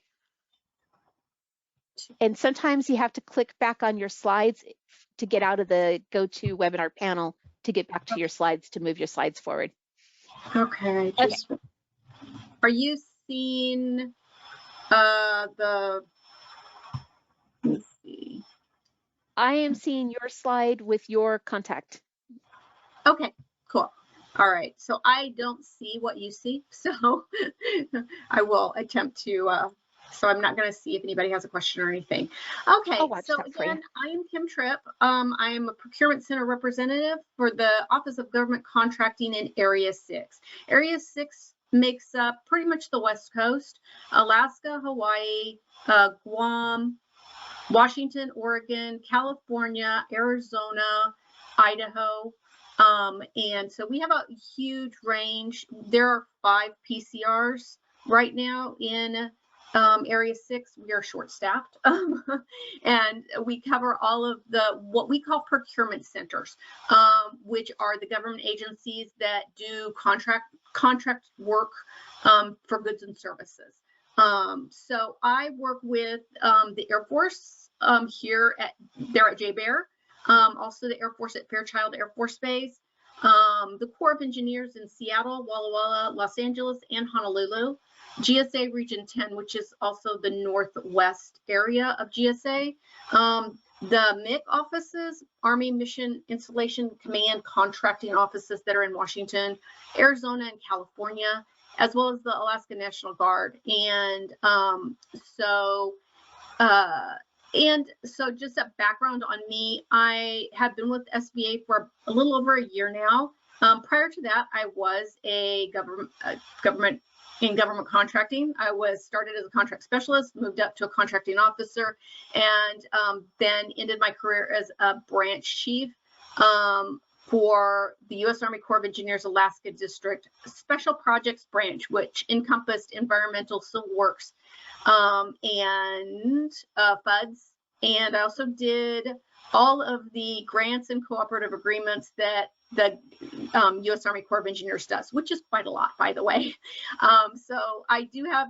And sometimes you have to click back on your slides to get out of the GoToWebinar panel to get back to your slides to move your slides forward. Okay. Are you seeing let me see. I am seeing your slide with your contact. Okay, cool. All right, so I don't see what you see, so I will attempt to, so I'm not going to see if anybody has a question or anything. Okay, so again, I am Kim Tripp. I am a procurement center representative for the Office of Government Contracting in Area 6. Area 6 makes up pretty much the West Coast, Alaska, Hawaii, Guam, Washington, Oregon, California, Arizona, Idaho. And so we have a huge range. There are 5 PCRs right now in Area 6. We are short-staffed, and we cover all of what we call procurement centers, which are the government agencies that do contract work for goods and services. So I work with the Air Force there at J-Bear. Also the Air Force at Fairchild Air Force Base, the Corps of Engineers in Seattle, Walla Walla, Los Angeles, and Honolulu, GSA Region 10, which is also the northwest area of GSA, the MIC offices, Army Mission Installation Command contracting offices that are in Washington, Arizona, and California, as well as the Alaska National Guard. And so just a background on me, I have been with SBA for a little over a year now. Prior to that, I was a government contracting. I started as a contract specialist, moved up to a contracting officer, and then ended my career as a branch chief for the U.S. Army Corps of Engineers Alaska District Special Projects Branch, which encompassed environmental civil works and FUDs. And I also did all of the grants and cooperative agreements that the U.S. Army Corps of Engineers does, which is quite a lot, by the way. So I do have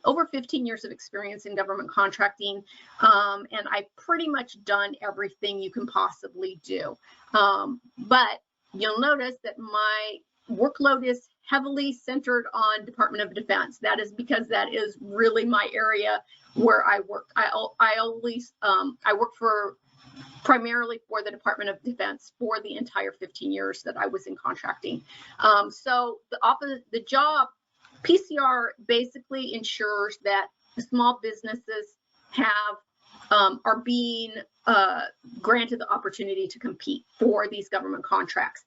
over 15 years of experience in government contracting, and I've pretty much done everything you can possibly do. But you'll notice that my workload is heavily centered on Department of Defense. That is because that is really my area where I work. I work primarily for the Department of Defense for the entire 15 years that I was in contracting. So the job PCR basically ensures that small businesses are being granted the opportunity to compete for these government contracts.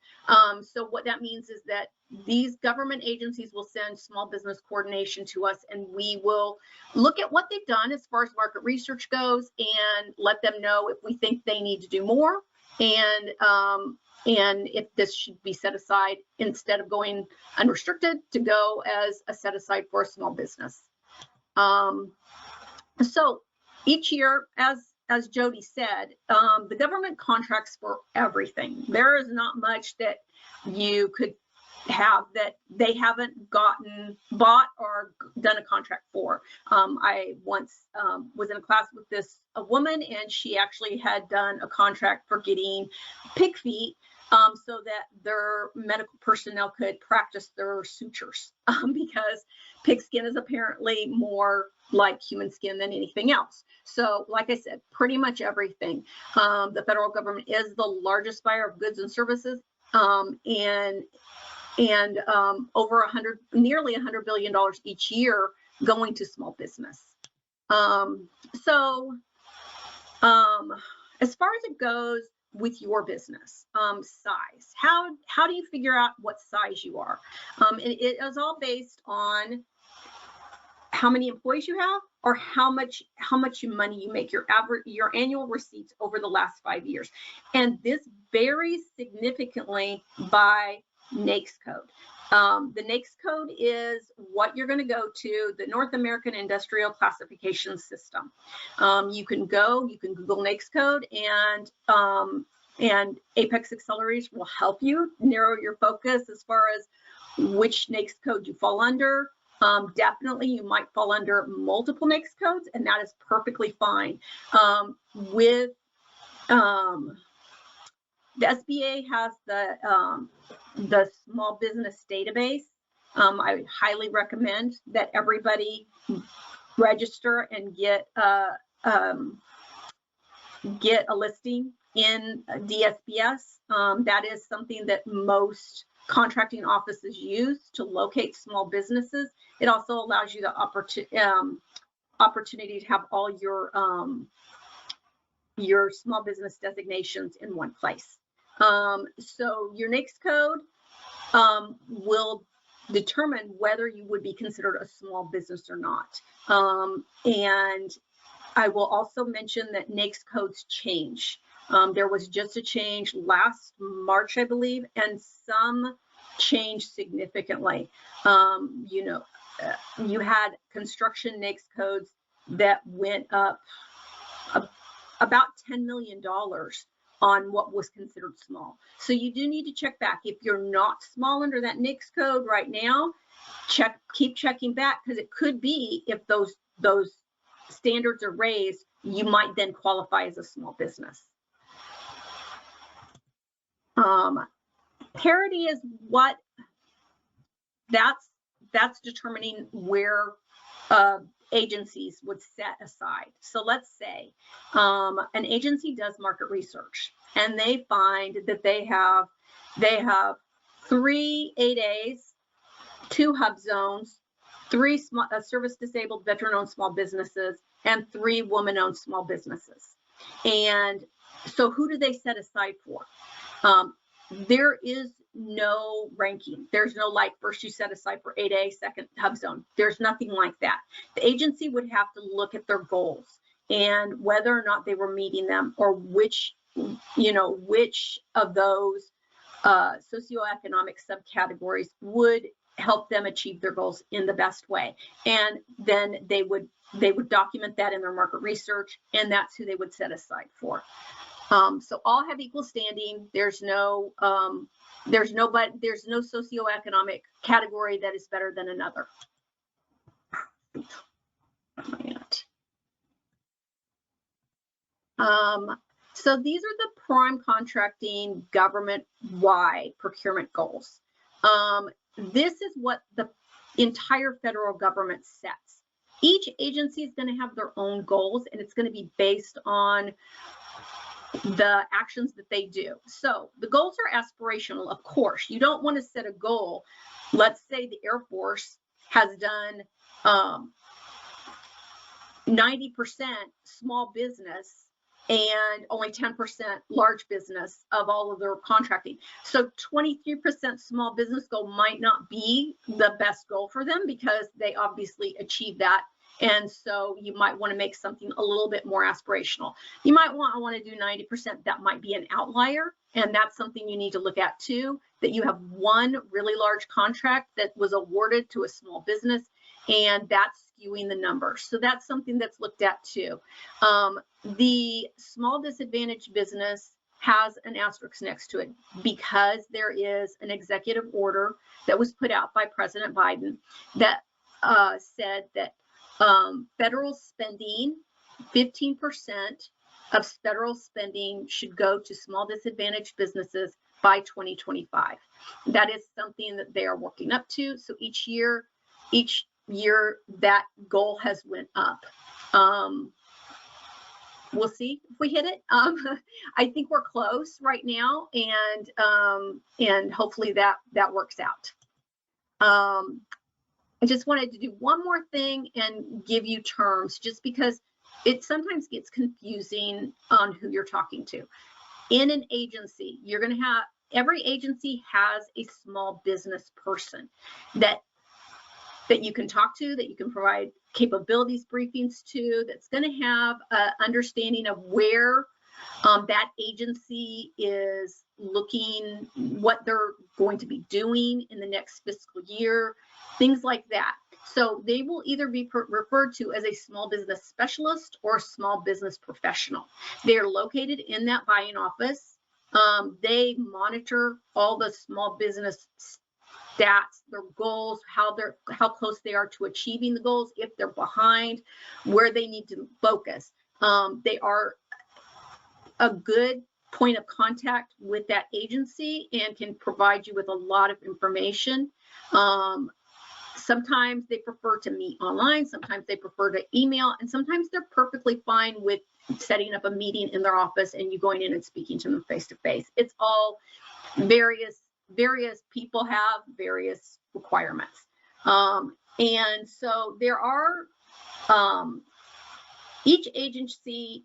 So what that means is that these government agencies will send small business coordination to us, and we will look at what they've done as far as market research goes and let them know if we think they need to do more, and if this should be set aside instead of going unrestricted to go as a set aside for a small business. So each year, as Jody said, the government contracts for everything. There is not much that you could have that they haven't bought or done a contract for. I once was in a class with a woman, and she actually had done a contract for getting pig feet so that their medical personnel could practice their sutures because pig skin is apparently more like human skin than anything else. So like I said, pretty much everything. The federal government is the largest buyer of goods and services, and over nearly $100 billion each year going to small business. As far as it goes with your business, size, how do you figure out what size you are? It is all based on how many employees you have, or how much money you make, your annual receipts over the last 5 years. And this varies significantly by NAICS code. The NAICS code is what you're going to go to, the North American Industrial Classification System. You can Google NAICS code, and Apex Accelerators will help you narrow your focus as far as which NAICS code you fall under. Definitely you might fall under multiple NAICS codes, and that is perfectly fine. The SBA has the small business database. I would highly recommend that everybody register and get a listing in DSBS. That is something that most contracting offices use to locate small businesses. It also allows you the opportunity to have all your small business designations in one place. So your NAICS code will determine whether you would be considered a small business or not. And I will also mention that NAICS codes change. There was just a change last March, I believe, and some changed significantly. You had construction NAICS codes that went up about $10 million on what was considered small. So you do need to check back. If you're not small under that NAICS code right now, keep checking back, because it could be if those standards are raised, you might then qualify as a small business. Parity is what that's determining where agencies would set aside. So let's say an agency does market research, and they find that they have 3 8As, 2 hub zones, 3 service disabled veteran-owned small businesses, and 3 woman-owned small businesses. And so who do they set aside for? There is no ranking. There's no like first you set aside for 8A, second hub zone. There's nothing like that. The agency would have to look at their goals and whether or not they were meeting them, or which of those socioeconomic subcategories would help them achieve their goals in the best way. And then they would document that in their market research, and that's who they would set aside for. So all have equal standing. There's no socioeconomic category that is better than another. So these are the prime contracting government-wide procurement goals. This is what the entire federal government sets. Each agency is going to have their own goals, and it's going to be based on the actions that they do. So the goals are aspirational, of course. You don't want to set a goal. Let's say the Air Force has done 90% small business and only 10% large business of all of their contracting. So 23% small business goal might not be the best goal for them because they obviously achieve that. And so you might want to make something a little bit more aspirational. You might want to do 90%. That might be an outlier. And that's something you need to look at too, that you have one really large contract that was awarded to a small business, and that's skewing the numbers. So that's something that's looked at too. The small disadvantaged business has an asterisk next to it because there is an executive order that was put out by President Biden that said that federal spending, 15% of federal spending should go to small disadvantaged businesses by 2025. That is something that they are working up to. So each year that goal has went up. We'll see if we hit it. I think we're close right now, and hopefully that works out. I just wanted to do one more thing and give you terms, just because it sometimes gets confusing on who you're talking to. In an agency, you're going to have, every agency has a small business person that you can talk to, that you can provide capabilities briefings to, that's going to have an understanding of where that agency is looking, what they're going to be doing in the next fiscal year, things like that. So they will either be referred to as a small business specialist or a small business professional. They are located in that buying office. They monitor all the small business stats, their goals, how close they are to achieving the goals, if they're behind, where they need to focus. They are a good point of contact with that agency and can provide you with a lot of information. Sometimes they prefer to meet online, sometimes they prefer to email, and sometimes they're perfectly fine with setting up a meeting in their office and you going in and speaking to them face to face. It's all various people have various requirements. And so there are, each agency,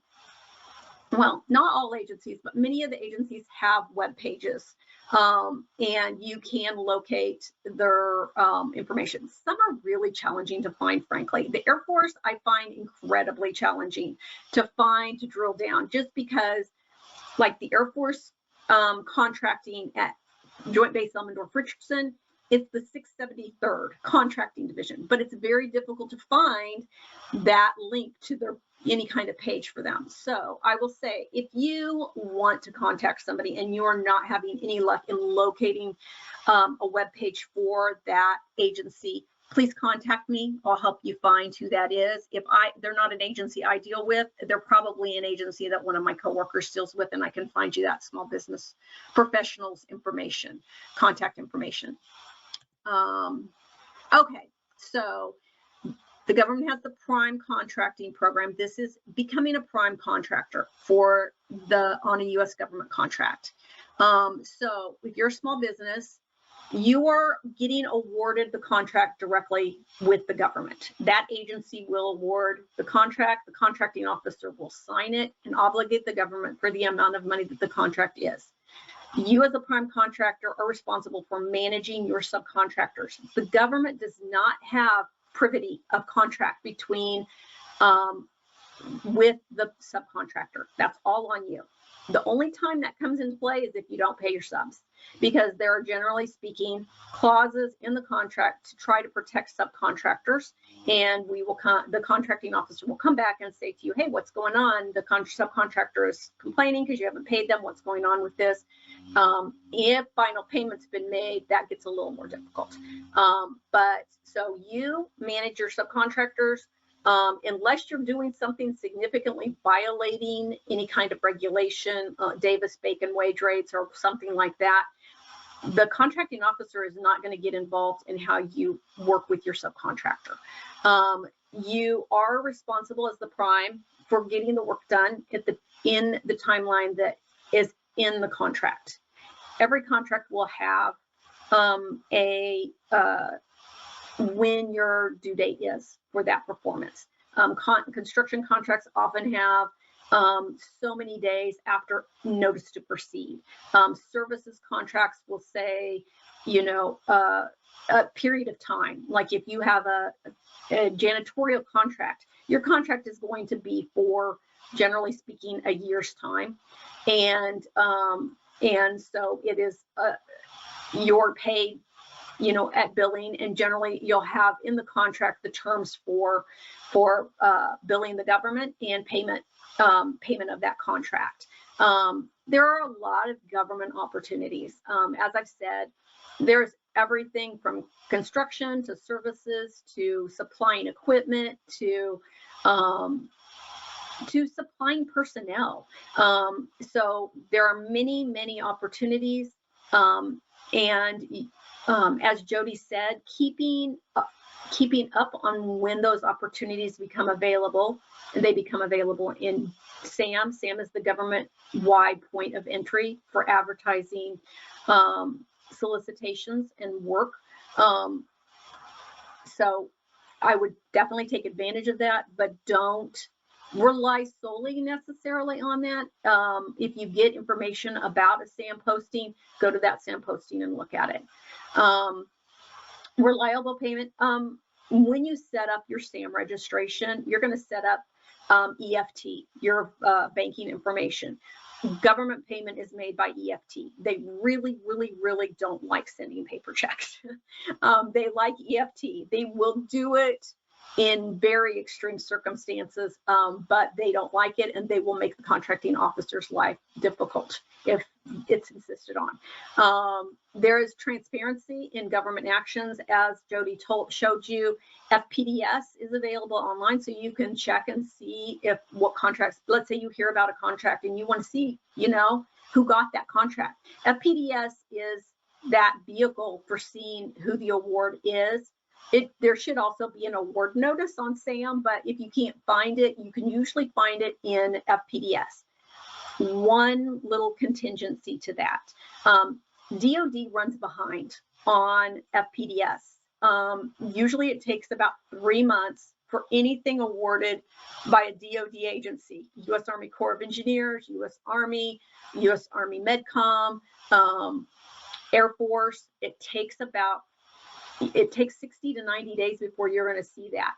well, not all agencies, but many of the agencies have web pages, and you can locate their information. Some are really challenging to find, frankly. The Air Force, I find incredibly challenging to find, to drill down, just because, like the Air Force contracting at Joint Base Elmendorf-Richardson, it's the 673rd Contracting Division, but it's very difficult to find that link to their any kind of page for them. So I will say, if you want to contact somebody and you are not having any luck in locating a web page for that agency, please contact me. I'll help you find who that is. If they're not an agency I deal with, they're probably an agency that one of my coworkers deals with, and I can find you that small business professionals information, contact information. Okay, so the government has the prime contracting program. This is becoming a prime contractor on a U.S. government contract. So if you're a small business, you are getting awarded the contract directly with the government. That agency will award the contract. The contracting officer will sign it and obligate the government for the amount of money that the contract is. You as a prime contractor are responsible for managing your subcontractors. The government does not have privity of contract between with the subcontractor. That's all on you. The only time that comes into play is if you don't pay your subs, because there are, generally speaking, clauses in the contract to try to protect subcontractors, and the contracting officer will come back and say to you, hey, what's going on? The subcontractor is complaining because you haven't paid them. What's going on with this? If final payment's been made, that gets a little more difficult. But so you manage your subcontractors. Unless you're doing something significantly violating any kind of regulation, Davis-Bacon wage rates or something like that, the contracting officer is not going to get involved in how you work with your subcontractor. You are responsible as the prime for getting the work done in the timeline that is in the contract. Every contract will have when your due date is for that performance. Construction contracts often have so many days after notice to proceed. Services contracts will say, you know, a period of time. Like if you have a janitorial contract, your contract is going to be for, generally speaking, a year's time, and so it is you're paid, you know, at billing, and generally you'll have in the contract the terms for billing the government and payment of that contract. There are a lot of government opportunities. As I've said, there's everything from construction to services to supplying equipment to supplying personnel. So there are many opportunities. As Jody said, keeping up on when those opportunities become available, and they become available in SAM. SAM is the government-wide point of entry for advertising, solicitations, and work. So I would definitely take advantage of that, but don't rely solely necessarily on that. If you get information about a SAM posting, go to that SAM posting and look at it. Reliable payment. When you set up your SAM registration, you're going to set up EFT, your banking information. Government payment is made by EFT. They really don't like sending paper checks. They like EFT. They will do it in very extreme circumstances, but they don't like it, and they will make the contracting officer's life difficult if it's insisted on. There is transparency in government actions, as Jody showed you. FPDS is available online, so you can check and see if what contracts, let's say you hear about a contract and you want to see, you know, who got that contract. FPDS is that vehicle for seeing who the award is. There should also be an award notice on SAM, but if you can't find it, you can usually find it in FPDS. One little contingency to that. DoD runs behind on FPDS. Usually it takes about 3 months for anything awarded by a DoD agency, U.S. Army Corps of Engineers, U.S. Army MedCom, Air Force. It takes 60 to 90 days before you're going to see that.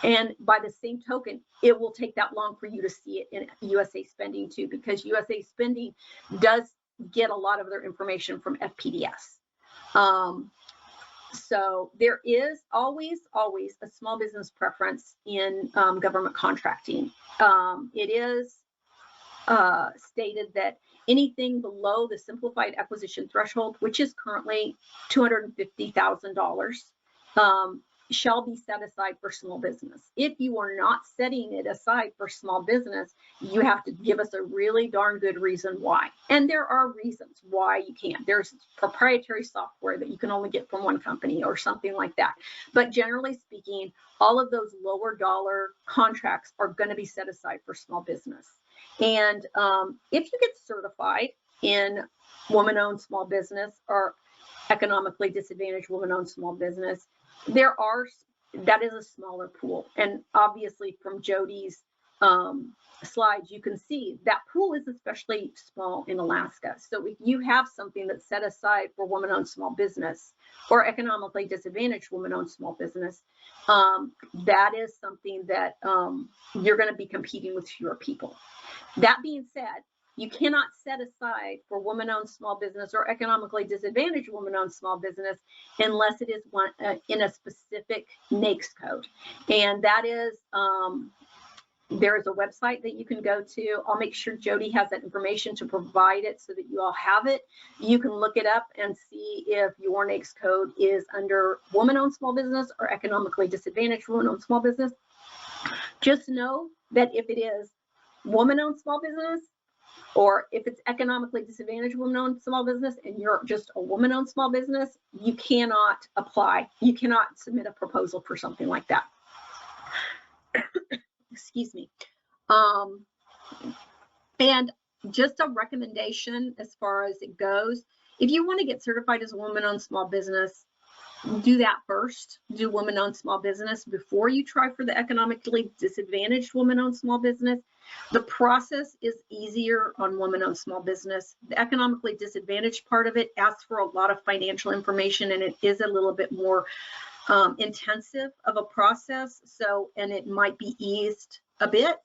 And by the same token, it will take that long for you to see it in USA Spending too, because USA Spending does get a lot of their information from FPDS. So there is always a small business preference in government contracting. It is stated that anything below the simplified acquisition threshold, which is currently $250,000, shall be set aside for small business. If you are not setting it aside for small business, you have to give us a really darn good reason why. And there are reasons why you can't. There's proprietary software that you can only get from one company or something like that. But generally speaking, all of those lower dollar contracts are going to be set aside for small business. And if you get certified in woman-owned small business or economically disadvantaged woman-owned small business, that is a smaller pool. And obviously from Jody's slides, you can see that pool is especially small in Alaska. So if you have something that's set aside for woman-owned small business or economically disadvantaged woman-owned small business, that is something that you're going to be competing with fewer people. That being said, you cannot set aside for woman-owned small business or economically disadvantaged woman-owned small business unless it is one in a specific NAICS code. And that is, there is a website that you can go to. I'll make sure Jody has that information to provide it so that you all have it. You can look it up and see if your NAICS code is under woman-owned small business or economically disadvantaged woman-owned small business. Just know that if it is woman-owned small business, or if it's economically disadvantaged woman-owned small business and you're just a woman-owned small business, you cannot apply. You cannot submit a proposal for something like that. Excuse me. And just a recommendation as far as it goes, if you want to get certified as a woman-owned small business, do that first. Do women-owned small business before you try for the economically disadvantaged women-owned small business. The process is easier on women-owned small business. The economically disadvantaged part of it asks for a lot of financial information, and it is a little bit more intensive of a process. So, and it might be eased a bit.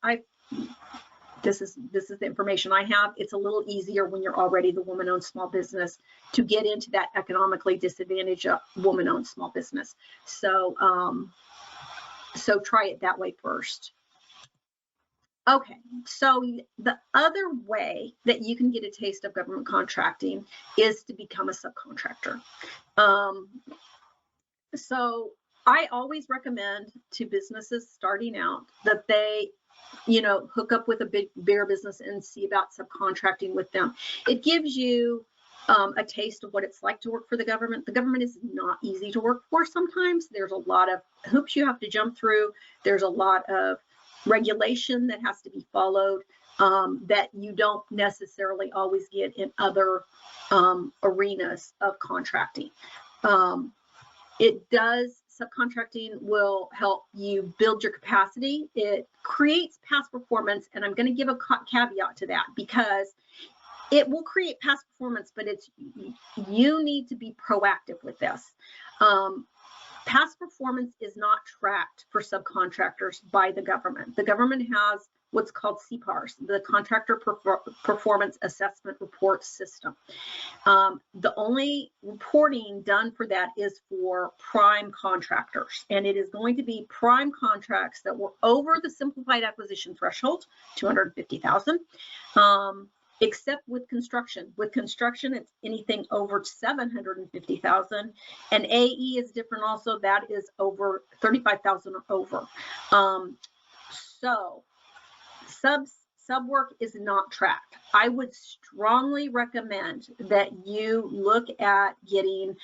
This is the information I have. It's a little easier when you're already the woman-owned small business to get into that economically disadvantaged woman-owned small business. So, so try it that way first. Okay, so the other way that you can get a taste of government contracting is to become a subcontractor. So I always recommend to businesses starting out that they, you know, hook up with a bigger business and see about subcontracting with them. It gives you a taste of what it's like to work for the government. The government is not easy to work for sometimes. There's a lot of hoops you have to jump through. There's a lot of regulation that has to be followed that you don't necessarily always get in other arenas of contracting. Subcontracting will help you build your capacity. It creates past performance, and I'm going to give a caveat to that because it will create past performance, but you need to be proactive with this. Past performance is not tracked for subcontractors by the government. The government has what's called CPARS, the Contractor Performance Assessment Report System. The only reporting done for that is for prime contractors, and it is going to be prime contracts that were over the simplified acquisition threshold, $250,000. Except with construction. With construction, it's anything over $750,000, and AE is different also. That is over $35,000 or over. So sub work is not tracked. I would strongly recommend that you look at getting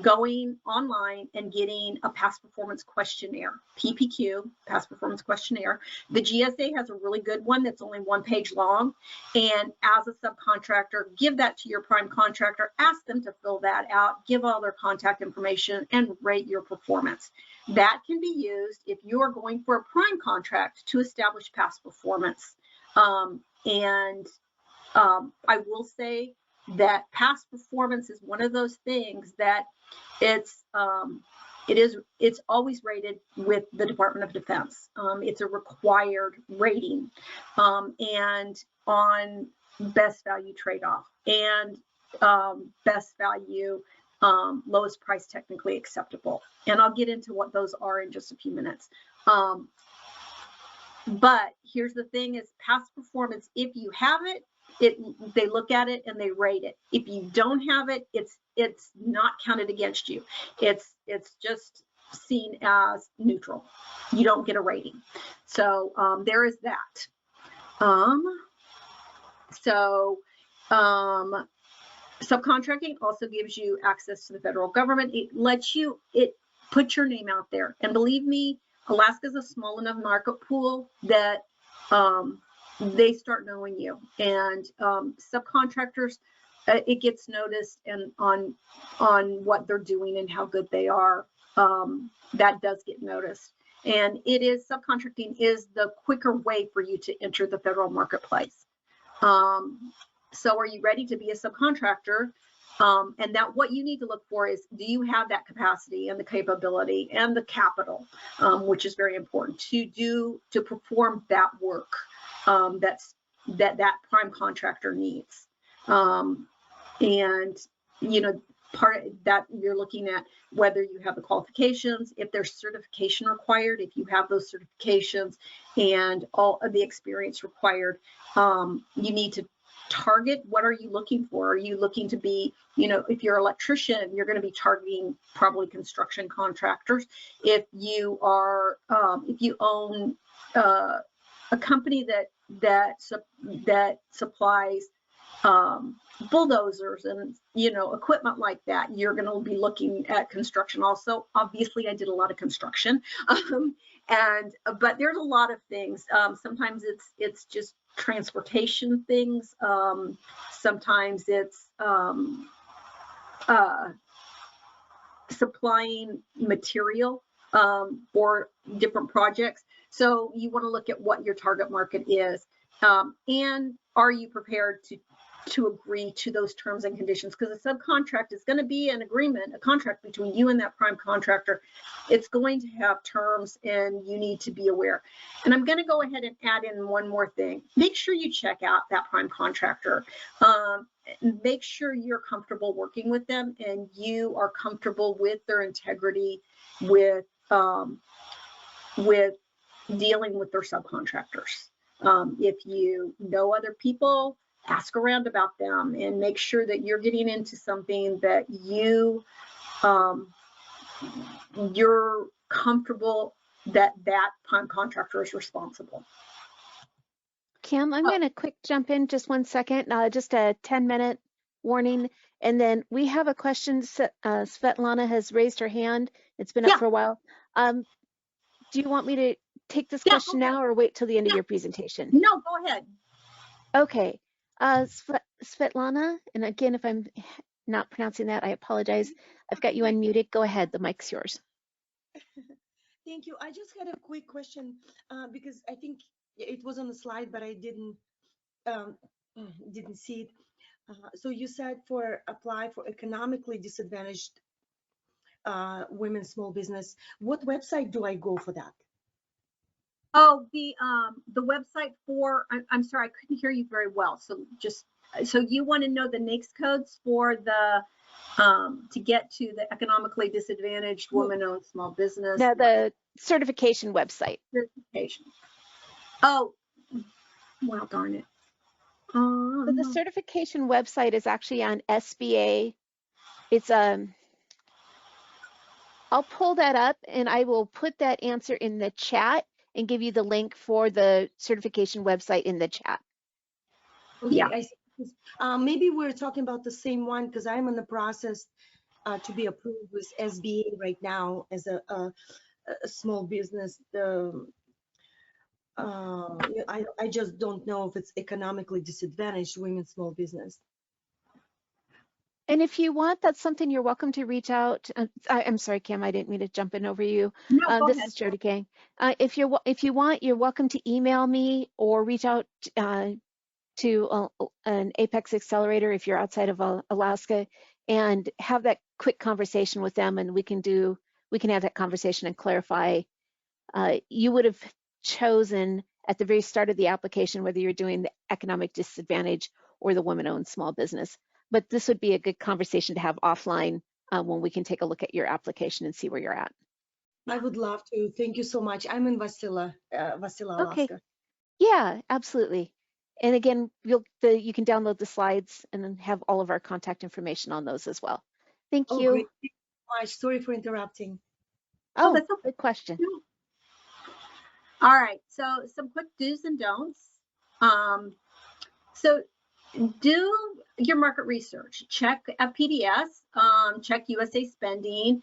going online and getting a past performance questionnaire, PPQ, past performance questionnaire. The GSA has a really good one that's only 1 page long. And as a subcontractor, give that to your prime contractor, ask them to fill that out, give all their contact information, and rate your performance. That can be used if you are going for a prime contract to establish past performance. I will say that past performance is one of those things that it's always rated with the Department of Defense. It's a required rating, and on best value trade-off and best value, lowest price technically acceptable. And I'll get into what those are in just a few minutes. But here's the thing is past performance, if you have it, they look at it and they rate it. If you don't have it, it's not counted against you. It's just seen as neutral. You don't get a rating. So there is that. Subcontracting also gives you access to the federal government. It put your name out there. And believe me, Alaska is a small enough market pool that they start knowing you, and subcontractors, it gets noticed and on what they're doing and how good they are. That does get noticed, and subcontracting is the quicker way for you to enter the federal marketplace. So are you ready to be a subcontractor? And that what you need to look for is, do you have that capacity and the capability and the capital, which is very important to perform that work that prime contractor needs. And you know, part of that you're looking at whether you have the qualifications, if there's certification required, if you have those certifications and all of the experience required. You need to target, what are you looking for? Are you looking to be, you know, if you're an electrician, you're going to be targeting probably construction contractors. If you are, if you own a company that supplies bulldozers and, you know, equipment like that, you're going to be looking at construction also. Obviously, I did a lot of construction, but there's a lot of things. Sometimes it's just transportation things. Sometimes it's supplying material for different projects. So you want to look at what your target market is, and are you prepared to agree to those terms and conditions? Because a subcontract is going to be an agreement, a contract between you and that prime contractor. It's going to have terms, and you need to be aware. And I'm going to go ahead and add in one more thing. Make sure you check out that prime contractor. Make sure you're comfortable working with them, and you are comfortable with their integrity, with dealing with their subcontractors. If you know other people, ask around about them and make sure that you're getting into something that you're comfortable that prime contractor is responsible. Kim, I'm going to quick jump in just 1 second, just a 10-minute warning. And then we have a question. Svetlana has raised her hand. It's been up for a while. Do you want me to take this question now or wait till the end of your presentation? No, go ahead. Okay. Svetlana, and again, if I'm not pronouncing that, I apologize. I've got you unmuted. Go ahead. The mic's yours. Thank you. I just had a quick question because I think it was on the slide, but I didn't see it. So you said apply for economically disadvantaged women small business. What website do I go for that? Oh, the website for, I'm sorry, I couldn't hear you very well. So you want to know the NAICS codes for the to get to the economically disadvantaged woman-owned small business? No, the certification website. Certification. Oh, well, darn it. So the certification website is actually on SBA. It's I'll pull that up and I will put that answer in the chat and give you the link for the certification website in the chat. Okay, yeah. I see. Maybe we're talking about the same one because I'm in the process to be approved with SBA right now as a small business. I just don't know if it's economically disadvantaged women small business. And if you want, that's something you're welcome to reach out. I'm sorry, Kim, I didn't mean to jump in over you. No, this is Jody Gang. If you want, you're welcome to email me or reach out to an Apex Accelerator if you're outside of Alaska and have that quick conversation with them, and we can have that conversation and clarify. You would have chosen at the very start of the application whether you're doing the economic disadvantage or the women-owned small business. But this would be a good conversation to have offline when we can take a look at your application and see where you're at. I would love to. Thank you so much. I'm in Wasilla, Alaska. Okay. Yeah, absolutely. And again, you can download the slides and then have all of our contact information on those as well. Thank you. Great. Thank you so much. Sorry for interrupting. Oh, that's a good question. All right. So some quick do's and don'ts. So do your market research. Check FPDS, check USA Spending,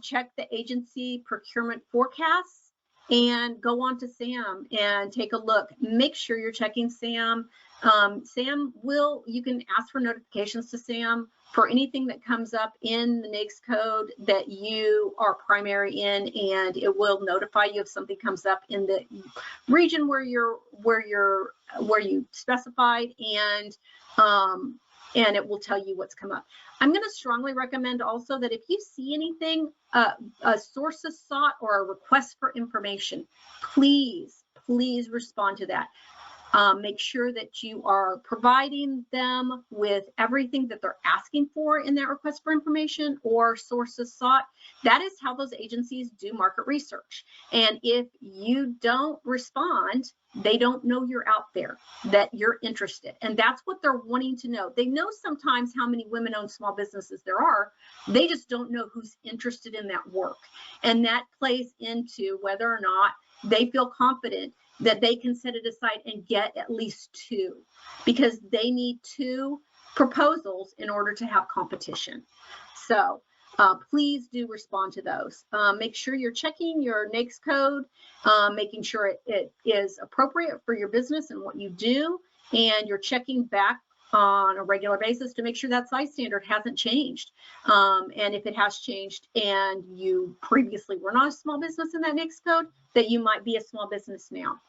check the agency procurement forecasts, and go on to SAM and take a look. Make sure you're checking SAM. You can ask for notifications to SAM for anything that comes up in the NAICS code that you are primary in, and it will notify you if something comes up in the region where you specified, and it will tell you what's come up. I'm going to strongly recommend also that if you see anything, a sources sought or a request for information, please respond to that. Make sure that you are providing them with everything that they're asking for in that request for information or sources sought. That is how those agencies do market research. And if you don't respond, they don't know you're out there, that you're interested. And that's what they're wanting to know. They know sometimes how many women-owned small businesses there are. They just don't know who's interested in that work. And that plays into whether or not they feel confident that they can set it aside and get at least 2, because they need 2 proposals in order to have competition. So please do respond to those. Make sure you're checking your NAICS code, making sure it is appropriate for your business and what you do, and you're checking back on a regular basis to make sure that size standard hasn't changed. And if it has changed and you previously were not a small business in that NAICS code, that you might be a small business now.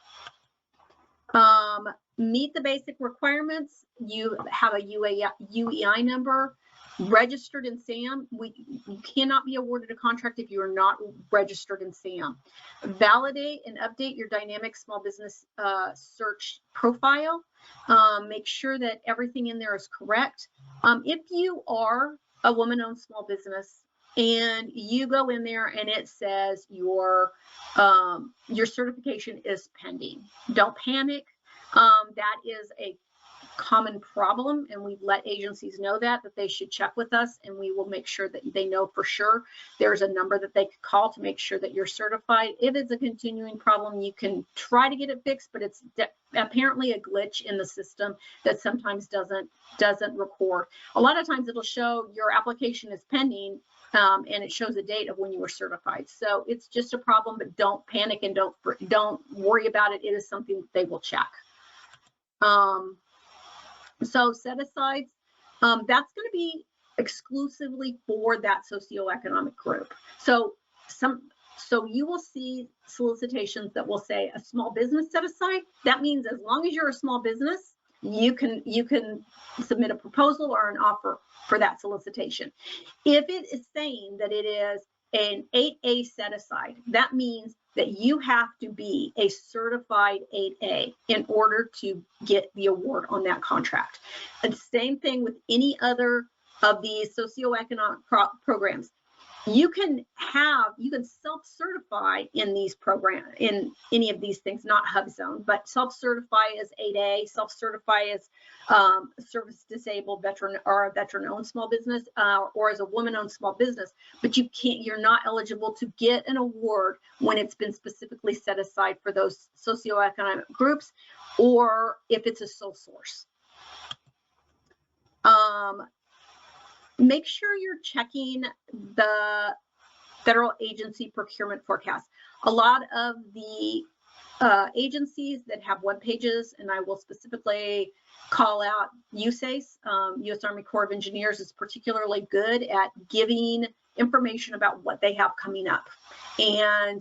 Meet the basic requirements. You have a UEI number, registered in SAM. You cannot be awarded a contract if you are not registered in SAM. Validate and update your dynamic small business search profile. Make sure that everything in there is correct. If you are a woman-owned small business and you go in there and it says your certification is pending, don't panic. That is a common problem, and we let agencies know that they should check with us, and we will make sure that they know for sure. There's a number that they could call to make sure that you're certified. If it's a continuing problem, you can try to get it fixed, but it's apparently a glitch in the system that sometimes doesn't record. A lot of times it'll show your application is pending, and it shows a date of when you were certified. So it's just a problem, but don't panic and don't worry about it. It is something that they will check. So set asides, that's going to be exclusively for that socioeconomic group. So you will see solicitations that will say a small business set aside. That means as long as you're a small business, you can submit a proposal or an offer for that solicitation. If it is saying that it is an 8A set aside, that means that you have to be a certified 8A in order to get the award on that contract. And same thing with any other of these socioeconomic programs. You can self-certify in these programs, in any of these things, not HubZone, but self-certify as 8A, self-certify as service disabled veteran or a veteran-owned small business, or as a woman-owned small business. But you're not eligible to get an award when it's been specifically set aside for those socioeconomic groups, or if it's a sole source. Make sure you're checking the federal agency procurement forecast. A lot of the agencies that have web pages, and I will specifically call out USACE, U.S. Army Corps of Engineers, is particularly good at giving information about what they have coming up. And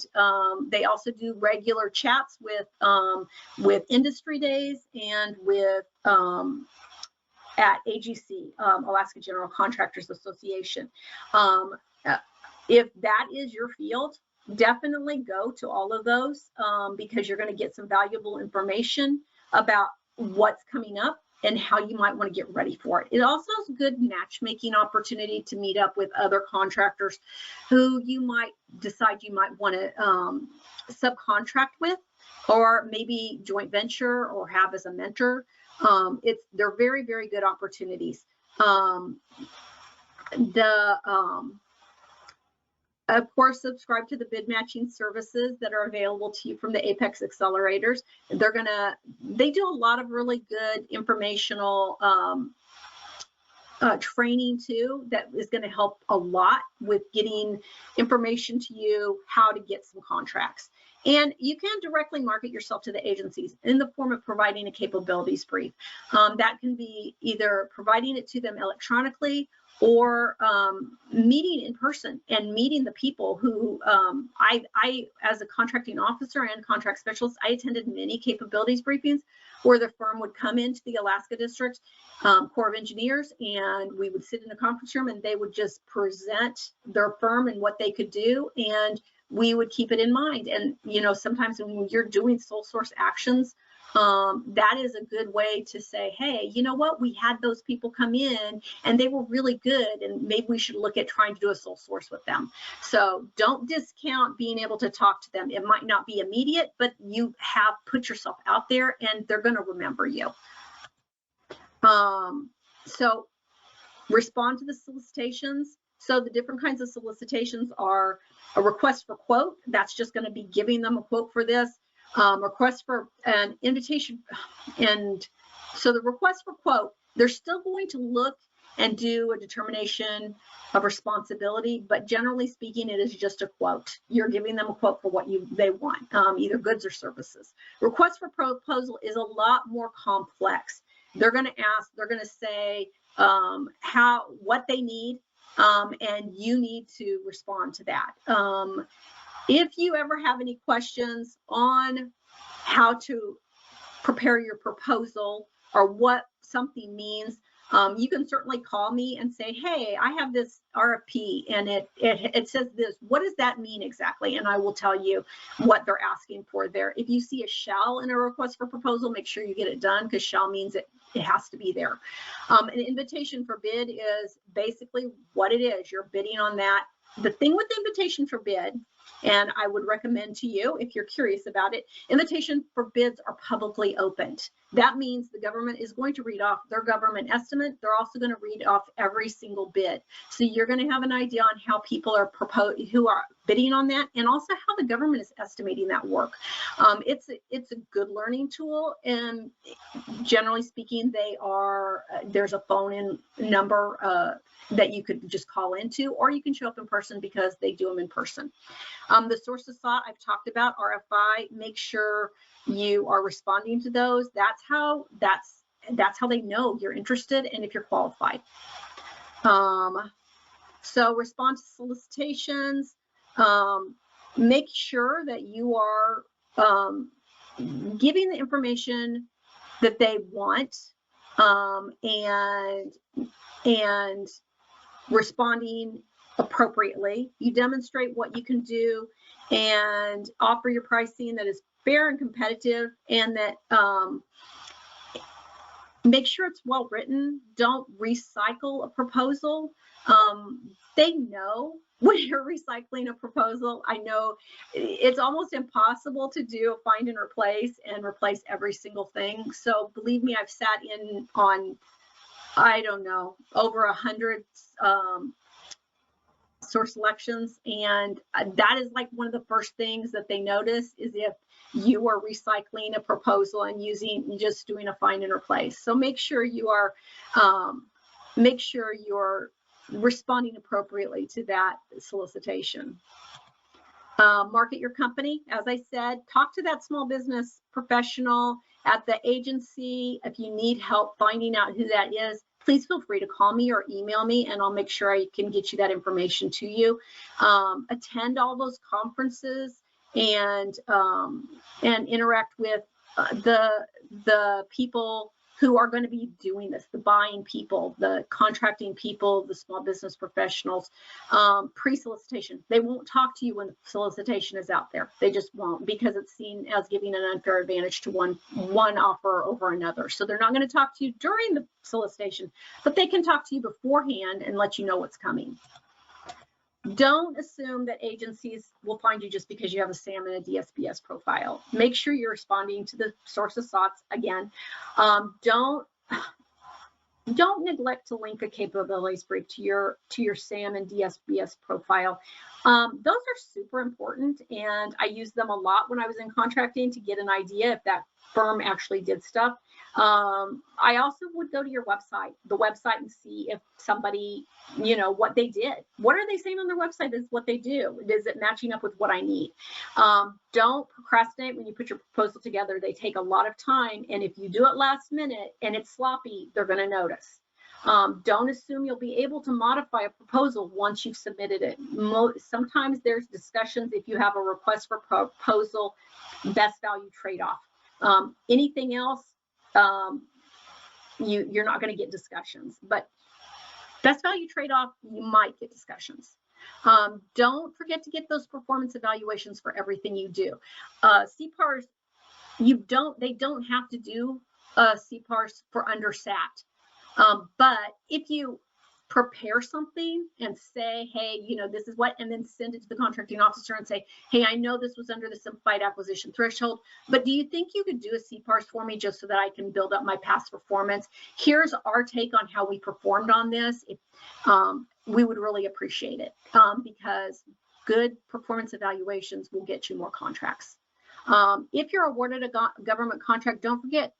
they also do regular chats with industry days and with at AGC, Alaska General Contractors Association. If that is your field, definitely go to all of those because you're going to get some valuable information about what's coming up and how you might want to get ready for it. It also is a good matchmaking opportunity to meet up with other contractors who you might decide you might want to subcontract with, or maybe joint venture or have as a mentor. They're very, very good opportunities. Of course, subscribe to the bid matching services that are available to you from the Apex Accelerators. They do a lot of really good informational training too, that is going to help a lot with getting information to you how to get some contracts. And you can directly market yourself to the agencies in the form of providing a capabilities brief. That can be either providing it to them electronically or meeting in person and meeting the people who I, as a contracting officer and contract specialist, I attended many capabilities briefings where the firm would come into the Alaska District Corps of Engineers, and we would sit in a conference room and they would just present their firm and what they could do, and we would keep it in mind. And sometimes when you're doing sole source actions, that is a good way to say, hey, you know what, we had those people come in and they were really good, and maybe we should look at trying to do a sole source with them. So don't discount being able to talk to them. It might not be immediate, but you have put yourself out there and they're going to remember you. So respond to the solicitations. So the different kinds of solicitations are a request for quote. That's just going to be giving them a quote for this. Request for an invitation. And so the request for quote, they're still going to look and do a determination of responsibility, but generally speaking, it is just a quote. You're giving them a quote for what they want, either goods or services. Request for proposal is a lot more complex. They're going to ask, they're going to say what they need, and you need to respond to that. If you ever have any questions on how to prepare your proposal or what something means, you can certainly call me and say, hey, I have this RFP and it says this. What does that mean exactly? And I will tell you what they're asking for there. If you see a shall in a request for proposal, make sure you get it done, because shall means it has to be there. An invitation for bid is basically what it is. You're bidding on that. The thing with the invitation for bid, and I would recommend to you, if you're curious about it, invitation for bids are publicly opened. That means the government is going to read off their government estimate. They're also going to read off every single bid. So you're going to have an idea on how people are who are bidding on that, and also how the government is estimating that work. It's a good learning tool, and generally speaking, there's a phone-in number that you could just call into, or you can show up in person because they do them in person. The sources sought I've talked about, RFI, make sure you are responding to those. That's how they know you're interested and if you're qualified. So respond to solicitations. Make sure that you are giving the information that they want, and responding appropriately. You demonstrate what you can do and offer your pricing that is fair and competitive, and that make sure it's well written. Don't recycle a proposal. They know when you're recycling a proposal. I know it's almost impossible to do a find and replace every single thing. So believe me, I've sat in on, I don't know, over 100 source selections, and that is like one of the first things that they notice is if you are recycling a proposal and just doing a find and replace. So make sure you're responding appropriately to that solicitation. Market your company. As I said, talk to that small business professional at the agency. If you need help finding out who that is, please feel free to call me or email me, and I'll make sure I can get you that information to you. Attend all those conferences and interact with the people who are going to be doing this, the buying people, the contracting people, the small business professionals. Pre-solicitation, they won't talk to you when the solicitation is out there. They just won't, because it's seen as giving an unfair advantage to one offer over another. So they're not going to talk to you during the solicitation, but they can talk to you beforehand and let you know what's coming. Don't assume that agencies will find you just because you have a SAM and a DSBS profile. Make sure you're responding to the source of SOTs again. Don't neglect to link a capabilities brief to your SAM and DSBS profile. Those are super important, and I used them a lot when I was in contracting to get an idea if that firm actually did stuff. I also would go to your website, and see if somebody, what they did. What are they saying on their website is what they do? Is it matching up with what I need? Don't procrastinate when you put your proposal together. They take a lot of time, and if you do it last minute and it's sloppy, they're going to notice. Don't assume you'll be able to modify a proposal once you've submitted it. Sometimes there's discussions if you have a request for proposal, best value trade-off. Anything else, you're not going to get discussions, but best value trade-off, you might get discussions. Don't forget to get those performance evaluations for everything you do. CPARs, they don't have to do CPARs for undersat. But if you prepare something and say, hey, this is what, and then send it to the contracting officer and say, hey, I know this was under the simplified acquisition threshold, but do you think you could do a CPARS for me just so that I can build up my past performance? Here's our take on how we performed on this. We would really appreciate it, because good performance evaluations will get you more contracts. If you're awarded a government contract, don't forget,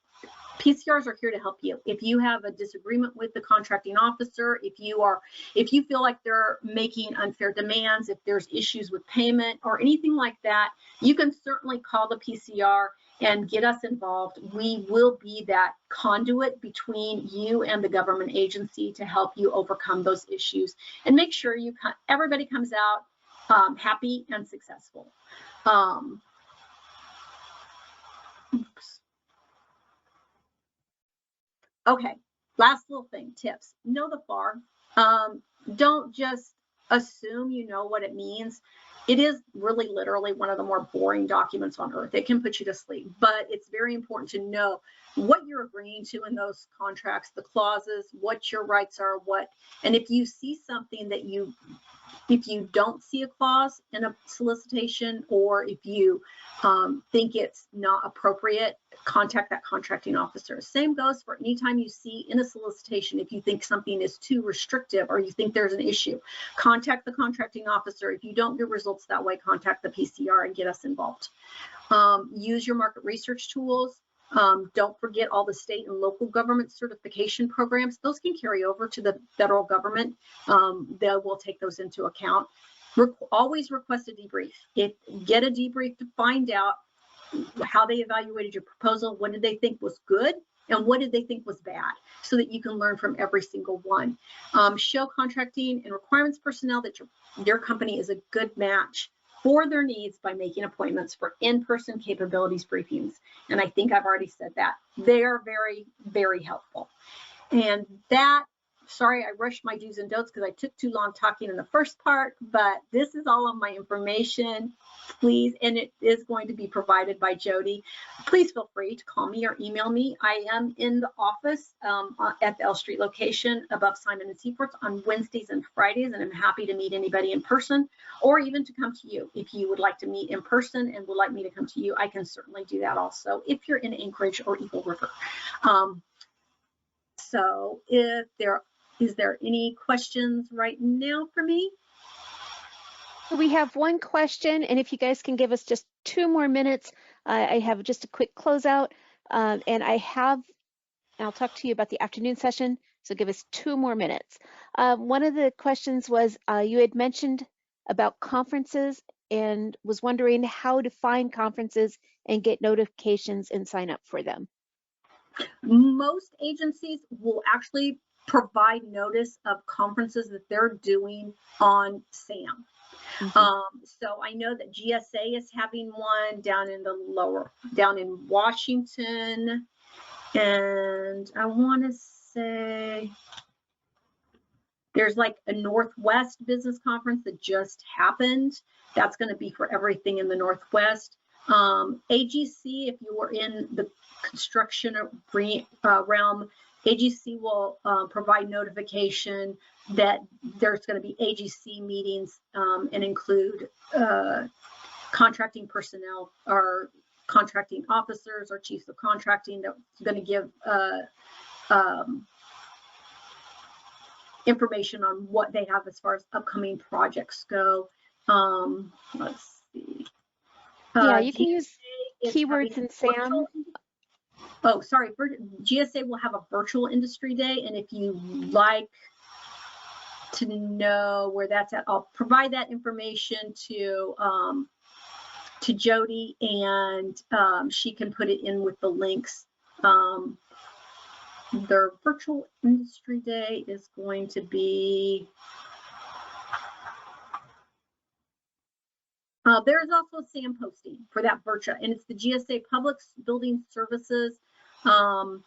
PCRs are here to help you. If you have a disagreement with the contracting officer, if you feel like they're making unfair demands, if there's issues with payment or anything like that, you can certainly call the PCR and get us involved. We will be that conduit between you and the government agency to help you overcome those issues and make sure everybody comes out happy and successful. Oops. Okay, last little thing, tips. Know the FAR. Don't just assume you know what it means. It is really literally one of the more boring documents on earth. It can put you to sleep, but it's very important to know what you're agreeing to in those contracts, the clauses, what your rights are, and if you see something that if you don't see a clause in a solicitation, or if you think it's not appropriate, contact that contracting officer. Same goes for anytime you see in a solicitation, if you think something is too restrictive or you think there's an issue, contact the contracting officer. If you don't get results that way, contact the PCR and get us involved. Use your market research tools. Don't forget all the state and local government certification programs. Those can carry over to the federal government. They will take those into account. Always request a debrief. Get a debrief to find out how they evaluated your proposal. What did they think was good? And what did they think was bad? So that you can learn from every single one. Show contracting and requirements personnel that your company is a good match for their needs by making appointments for in-person capabilities briefings. And I think I've already said that. They are very, very helpful. And sorry, I rushed my do's and don'ts because I took too long talking in the first part, but this is all of my information, please, and it is going to be provided by Jody. Please feel free to call me or email me. I am in the office at the L Street location above Simon & Seaports on Wednesdays and Fridays, and I'm happy to meet anybody in person or even to come to you. If you would like to meet in person and would like me to come to you, I can certainly do that also if you're in Anchorage or Eagle River. So is there any questions right now for me? We have one question, and if you guys can give us just 2 more minutes, I have just a quick closeout, and I'll talk to you about the afternoon session, so give us 2 more minutes. One of the questions was, you had mentioned about conferences and was wondering how to find conferences and get notifications and sign up for them. Most agencies will actually provide notice of conferences that they're doing on SAM. So I know that GSA is having one down in Washington, and I want to say there's like a Northwest business conference that just happened. That's going to be for everything in the Northwest. AGC, if you were in the construction realm, AGC will provide notification that there's going to be AGC meetings and include contracting personnel or contracting officers or chiefs of contracting that's going to give information on what they have as far as upcoming projects go. Let's see. Yeah, you can use keywords in SAM. Oh, sorry, GSA will have a virtual industry day, and if you like to know where that's at, I'll provide that information to Jody, and she can put it in with the links. Their virtual industry day is going to be, there's also a SAM posting for that virtual, and it's the GSA Public Building Services, and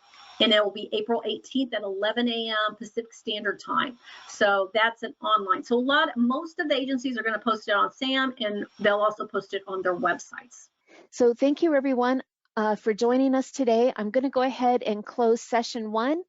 it will be April 18th at 11 a.m. Pacific Standard Time. So that's an online. So most of the agencies are going to post it on SAM, and they'll also post it on their websites. So thank you, everyone, for joining us today. I'm going to go ahead and close session 1.